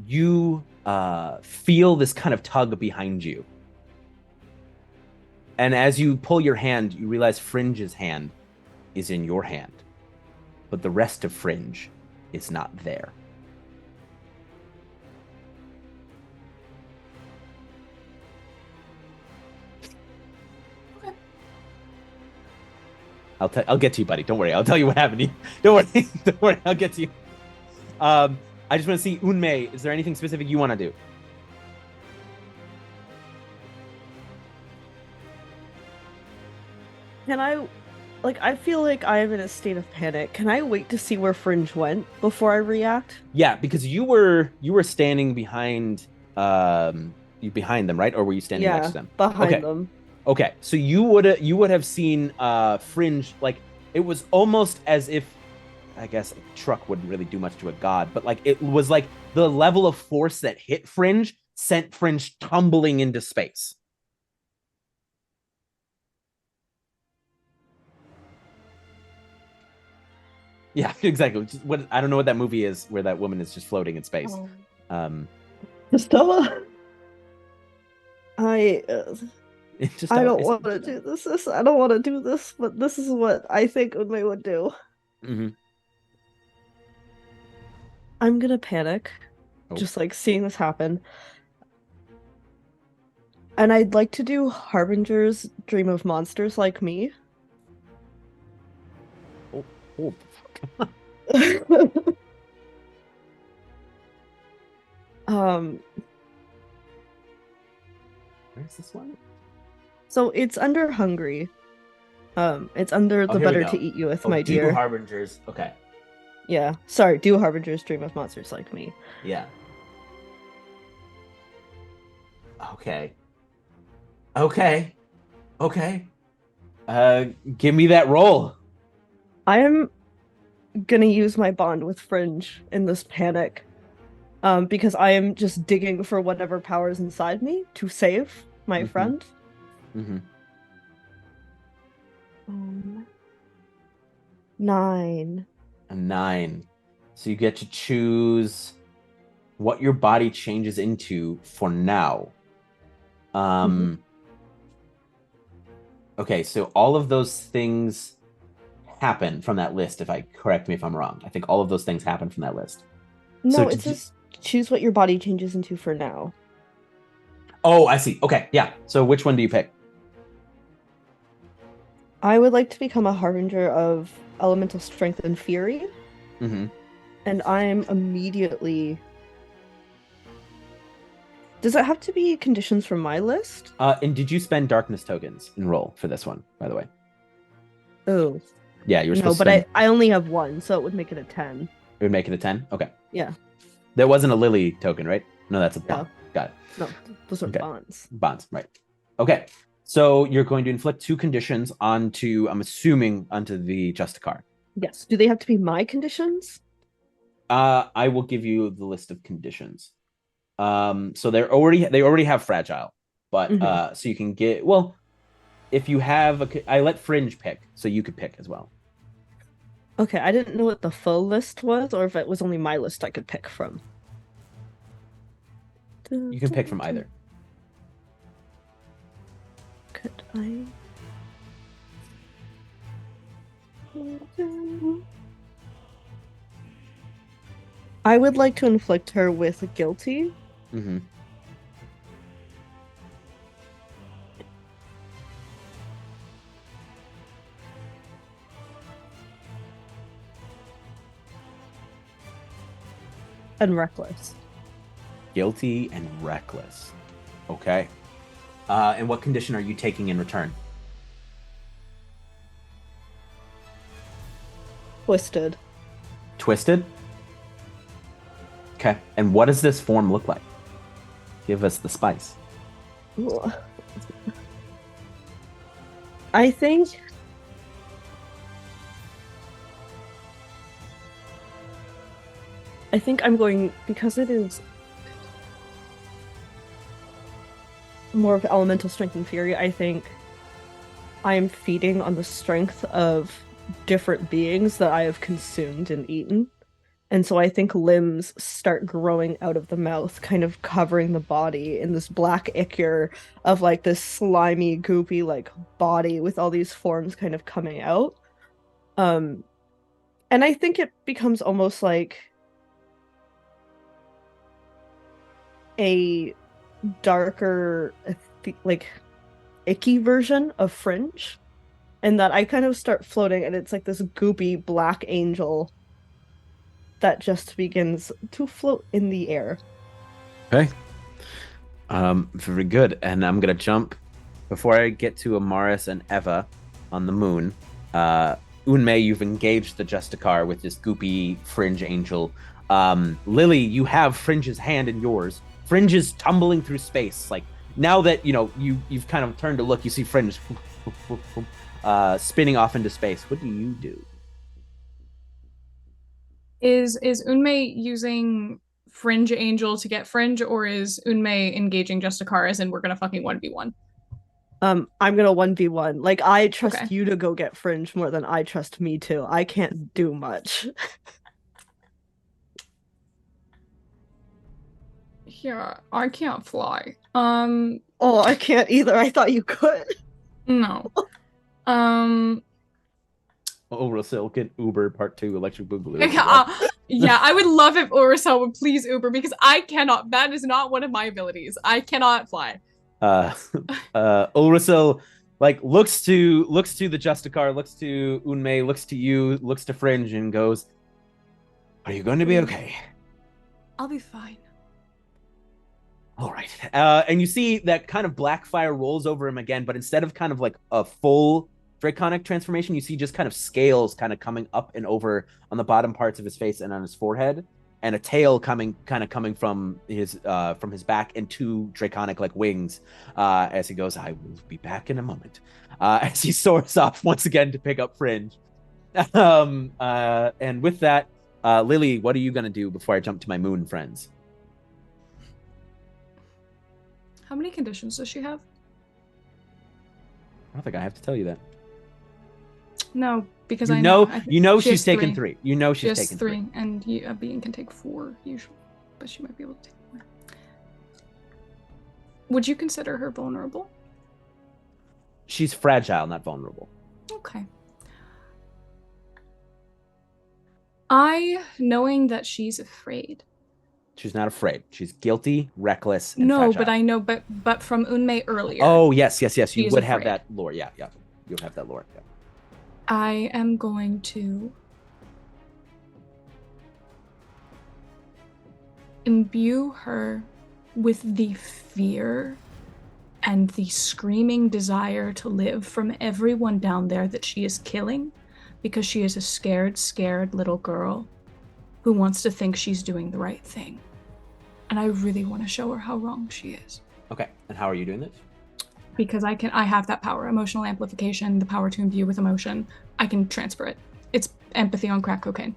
You feel this kind of tug behind you. And as you pull your hand, you realize Fringe's hand is in your hand. But the rest of Fringe is not there. I'll get to you, buddy. Don't worry. I'll tell you what happened. Don't worry. Don't worry. I'll get to you. I just want to see, Unmei, is there anything specific you want to do? Can I feel like I am in a state of panic. Can I wait to see where Fringe went before I react? Yeah, because you were standing behind them, right? Or were you standing next to them? Behind them. Okay, so you would have seen Fringe, like, it was almost as if, I guess a truck wouldn't really do much to a god, but like it was like the level of force that hit Fringe sent Fringe tumbling into space. Yeah, exactly. I don't know what that movie is where that woman is just floating in space. Stella, I don't want to do this. I don't want to do this, but this is what I think Unmei would do. Mm-hmm. I'm gonna panic, just like seeing this happen. And I'd like to do Harbinger's Dream of Monsters Like Me. Oh. Where's this one? So it's under Hungry. It's under the Better to Eat You With, my dear. Do Harbingers. Okay. Yeah. Sorry, do Harbinger's Dream of Monsters Like Me. Yeah. Okay. Give me that roll. I am gonna use my bond with Fringe in this panic. Because I am just digging for whatever powers inside me to save my friend. Mm-hmm. 9. A 9. So you get to choose what your body changes into for now. Okay, so all of those things happen from that list, correct me if I'm wrong. I think all of those things happen from that list. No, so it says choose what your body changes into for now. Oh, I see. Okay, yeah. So which one do you pick? I would like to become a Harbinger of Elemental Strength and Fury. Mm-hmm. And I'm immediately... Does it have to be conditions from my list? And did you spend darkness tokens in roll for this one, by the way? Oh. Yeah, you were supposed to spend... spend... I only have 1, so it would make it a 10. It would make it a 10? Okay. Yeah. There wasn't a Lily token, right? No, that's a bond. No. Got it. No, those are bonds. Bonds, right. Okay. So you're going to inflict 2 conditions onto the Justicar. Yes. Do they have to be my conditions? I will give you the list of conditions. So they already have fragile, but so you can get, well, if you have I let Fringe pick, so you could pick as well. Okay, I didn't know what the full list was, or if it was only my list I could pick from. You can pick from either. Could I? I would like to inflict her with guilty. Mm-hmm. And reckless. Guilty and reckless. Okay. And what condition are you taking in return? Twisted. Twisted? Okay. And what does this form look like? Give us the spice. Ooh. I think I think I'm going, because it is more of elemental strength and fury, I think I am feeding on the strength of different beings that I have consumed and eaten. And so I think limbs start growing out of the mouth, kind of covering the body in this black ichor of like this slimy, goopy like body with all these forms kind of coming out. And I think it becomes almost like a darker, like icky version of Fringe. And that I kind of start floating, and it's like this goopy black angel that just begins to float in the air. Okay. Very good. And I'm gonna jump before I get to Amaris and Eva on the moon. Unmei, you've engaged the Justicar with this goopy Fringe angel. Lily, you have Fringe's hand in yours. Fringe is tumbling through space. Like now that you've kind of turned to look, you see Fringe spinning off into space. What do you do? Is Unmei using Fringe Angel to get Fringe, or is Unmei engaging Justicar as in we're gonna fucking 1v1? I'm gonna 1v1. Like, I trust Okay. you to go get Fringe more than I trust me to. I can't do much. Yeah, I can't fly. Oh, I can't either. I thought you could. No. Urasil, get Uber Part 2 Electric Boogaloo. Yeah, I would love if Urusel would please Uber, because I cannot. That is not one of my abilities. I cannot fly. Urasil like looks to the Justicar, looks to Unmei, looks to you, looks to Fringe, and goes, "Are you going to be okay?" I'll be fine. All right. And you see that kind of black fire rolls over him again, but instead of kind of like a full draconic transformation, you see just kind of scales kind of coming up and over on the bottom parts of his face and on his forehead, and a tail coming from his back, and two draconic like wings as he goes, "I will be back in a moment," as he soars off once again to pick up Fringe. And with that, Lily, what are you gonna do before I jump to my moon friends? How many conditions does she have? I don't think I have to tell you that. No, because I know she's taken 3. You know she's taken 3. And a being can take 4 usually, but she might be able to take more. Would you consider her vulnerable? She's fragile, not vulnerable. Okay. Knowing that she's afraid. She's not afraid. She's guilty, reckless, and no, fragile. But I know, but from Unmei earlier. Oh, yes. You would have afraid. that lore. Yeah. You would have that lore. Yeah. I am going to imbue her with the fear and the screaming desire to live from everyone down there that she is killing, because she is a scared little girl who wants to think she's doing the right thing. And I really want to show her how wrong she is. Okay, and how are you doing this? Because I have that power, emotional amplification, the power to imbue with emotion. I can transfer it. It's empathy on crack cocaine.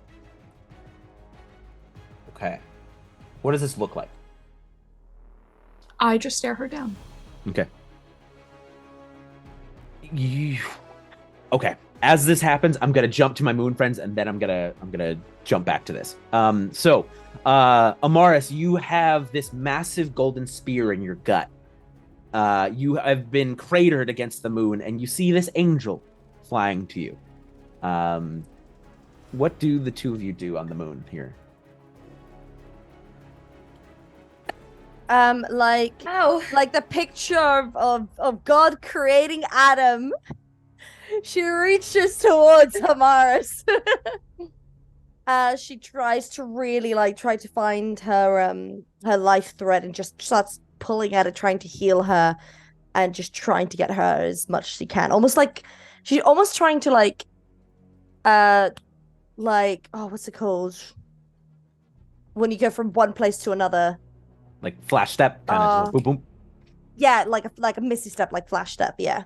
Okay. What does this look like? I just stare her down. Okay. Okay. As this happens, I'm gonna jump to my moon friends, and then I'm gonna jump back to this. Amaris, you have this massive golden spear in your gut. You have been cratered against the moon, and you see this angel flying to you. What do the two of you do on the moon here? Like the picture of God creating Adam. She reaches towards Amaris. She tries to really try to find her life thread, and just starts pulling at it, trying to heal her, and just trying to get her as much as she can. Almost like she's almost trying to what's it called? When you go from one place to another. Like flash step, kind of boom boom. Yeah, like a misty step, like flash step, yeah.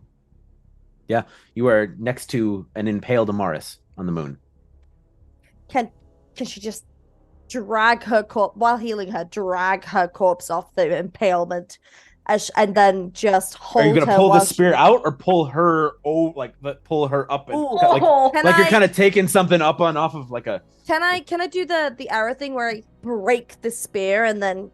Yeah, you are next to an impaled Amaris on the moon. Can she just drag her corpse while healing her, drag her corpse off the impalement, and then just hold Are you gonna her pull the while spear she... out or pull her? Oh, like pull her up and Ooh. like you're kind of taking something up on off of like a. Can I do the arrow thing where I break the spear and then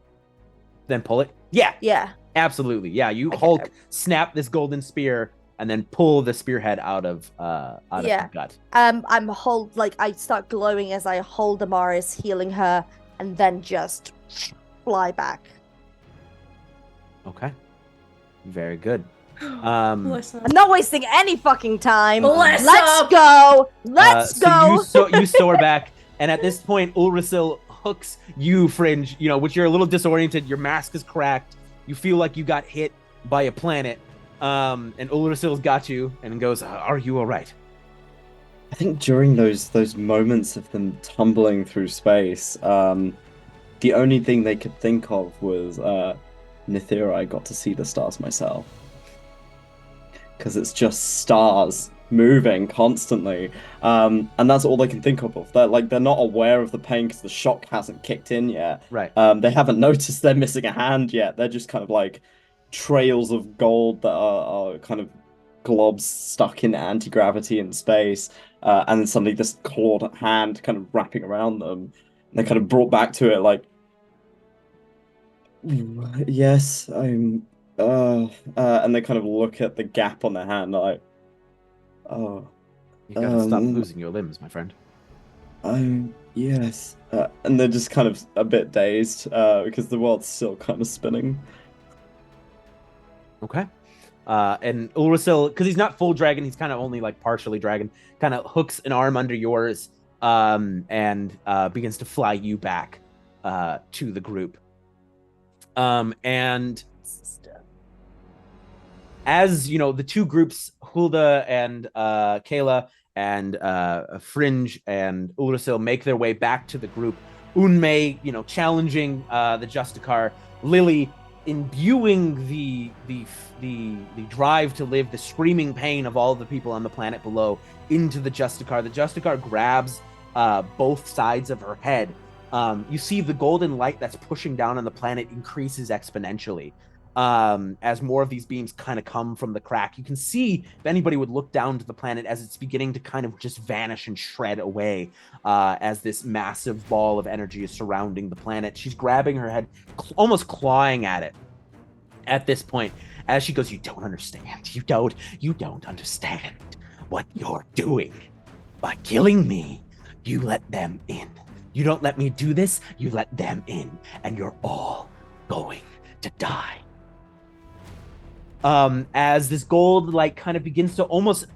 pull it? Yeah, yeah, absolutely. Yeah, you Okay. Hulk snap this golden spear and then pull the spearhead out of her gut. I start glowing as I hold Amaris, healing her, and then just fly back. Okay, very good. Bless I'm not wasting any fucking time. Bless Let's up. go. Let's go. So you soar back, and at this point, Ulrasil hooks you, Fringe. You know, which you're a little disoriented. Your mask is cracked. You feel like you got hit by a planet. And Ulrasil's got you and goes, "Are you all right?" I think during those moments of them tumbling through space, the only thing they could think of was Nithira. I got to see the stars myself. Because it's just stars moving constantly, and that's all they can think of. They're not aware of the pain because the shock hasn't kicked in yet. Right. They haven't noticed they're missing a hand yet. They're just kind of like trails of gold that are kind of globs stuck in anti-gravity in space, and then suddenly this clawed hand kind of wrapping around them. And they're kind of brought back to it like, yes, I'm. And they kind of look at the gap on their hand like, oh, You gotta stop losing your limbs, my friend. yes. And they're just kind of a bit dazed because the world's still kind of spinning. Okay. And Ulrasil, because he's not full dragon, he's kind of only like partially dragon, kind of hooks an arm under yours and begins to fly you back to the group. And as you know, the two groups, Hulda and Kayla and Fringe and Ulrasil, make their way back to the group. Unmei, you know, challenging the Justicar. Lily imbuing the drive to live, the screaming pain of all the people on the planet below into the Justicar. The Justicar grabs both sides of her head. You see the golden light that's pushing down on the planet increases exponentially. As more of these beams kind of come from the crack. You can see, if anybody would look down to the planet, as it's beginning to kind of just vanish and shred away as this massive ball of energy is surrounding the planet. She's grabbing her head, almost clawing at it at this point, as she goes, you don't understand. You don't understand what you're doing. By killing me, you let them in. You don't let me do this, you let them in, and you're all going to die. As this gold light kind of begins to almost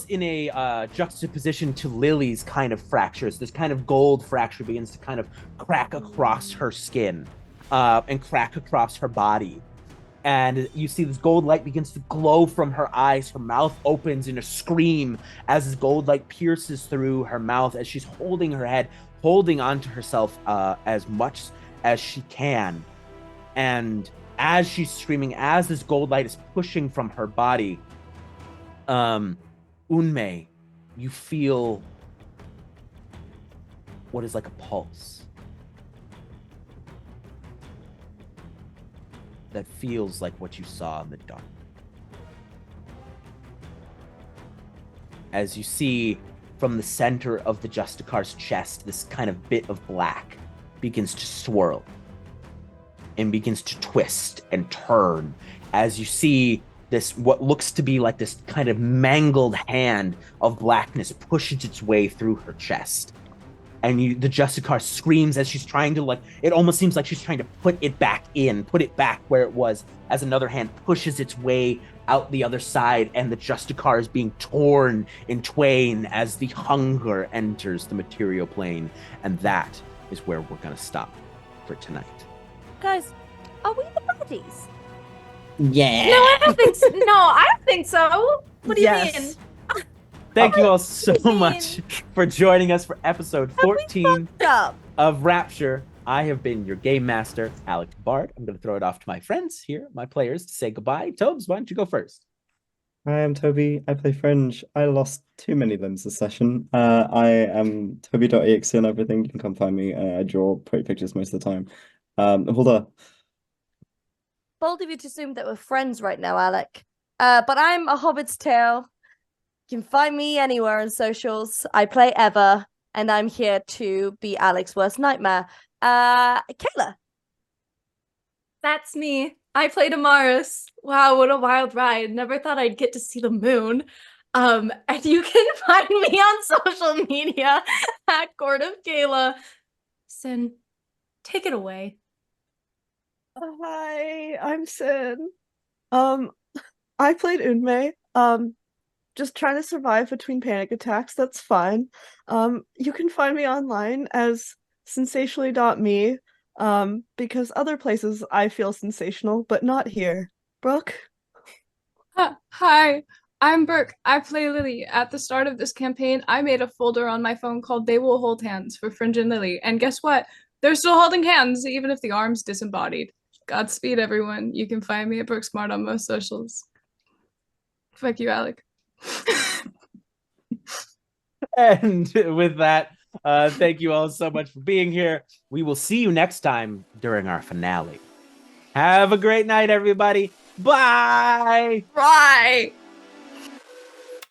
in a juxtaposition to Lily's kind of fractures, this kind of gold fracture begins to kind of crack across her skin and crack across her body. And you see this gold light begins to glow from her eyes. Her mouth opens in a scream as this gold light pierces through her mouth as she's holding her head, holding onto herself as much as she can. And as she's screaming, as this gold light is pushing from her body, Unmei, you feel what is like a pulse that feels like what you saw in the dark. As you see from the center of the Justicar's chest, this kind of bit of black begins to swirl and begins to twist and turn as you see this, what looks to be like this kind of mangled hand of blackness pushes its way through her chest. And the Justicar screams as she's trying to, it almost seems like she's trying to put it back where it was, as another hand pushes its way out the other side, and the Justicar is being torn in twain as the hunger enters the material plane. And that is where we're gonna stop for tonight. Guys, are we the baddies? Yeah. No, I don't think so. No, I don't think so. What do you mean? Thank you all so much for joining us for episode 14 of Rapture. I have been your game master, Alex Bard. I'm going to throw it off to my friends here, my players, to say goodbye. Tobes, why don't you go first? Hi, I'm Toby. I play Fringe. I lost too many limbs this session. I am Toby.exe on everything. You can come find me. I draw pretty pictures most of the time. Hulda. Bold of you to assume that we're friends right now, Alec. But I'm a Hobbit's Tale. You can find me anywhere on socials. I play Eva, and I'm here to be Alec's worst nightmare. Kayla. That's me. I played Amaris. Wow, what a wild ride. Never thought I'd get to see the moon. And you can find me on social media at Court of Kayla. Sin, take it away. Hi, I'm Sin. I played Unmei. Just trying to survive between panic attacks. That's fine. You can find me online as sensationally.me. Because other places I feel sensational, but not here. Brooke? Hi, I'm Brooke. I play Lily. At the start of this campaign, I made a folder on my phone called They Will Hold Hands for Fringe and Lily. And guess what? They're still holding hands, even if the arm's disembodied. Godspeed, everyone. You can find me at Brooke Smart on most socials. Fuck you, Alec. And with that, thank you all so much for being here. We will see you next time during our finale. Have a great night, everybody. Bye. Right.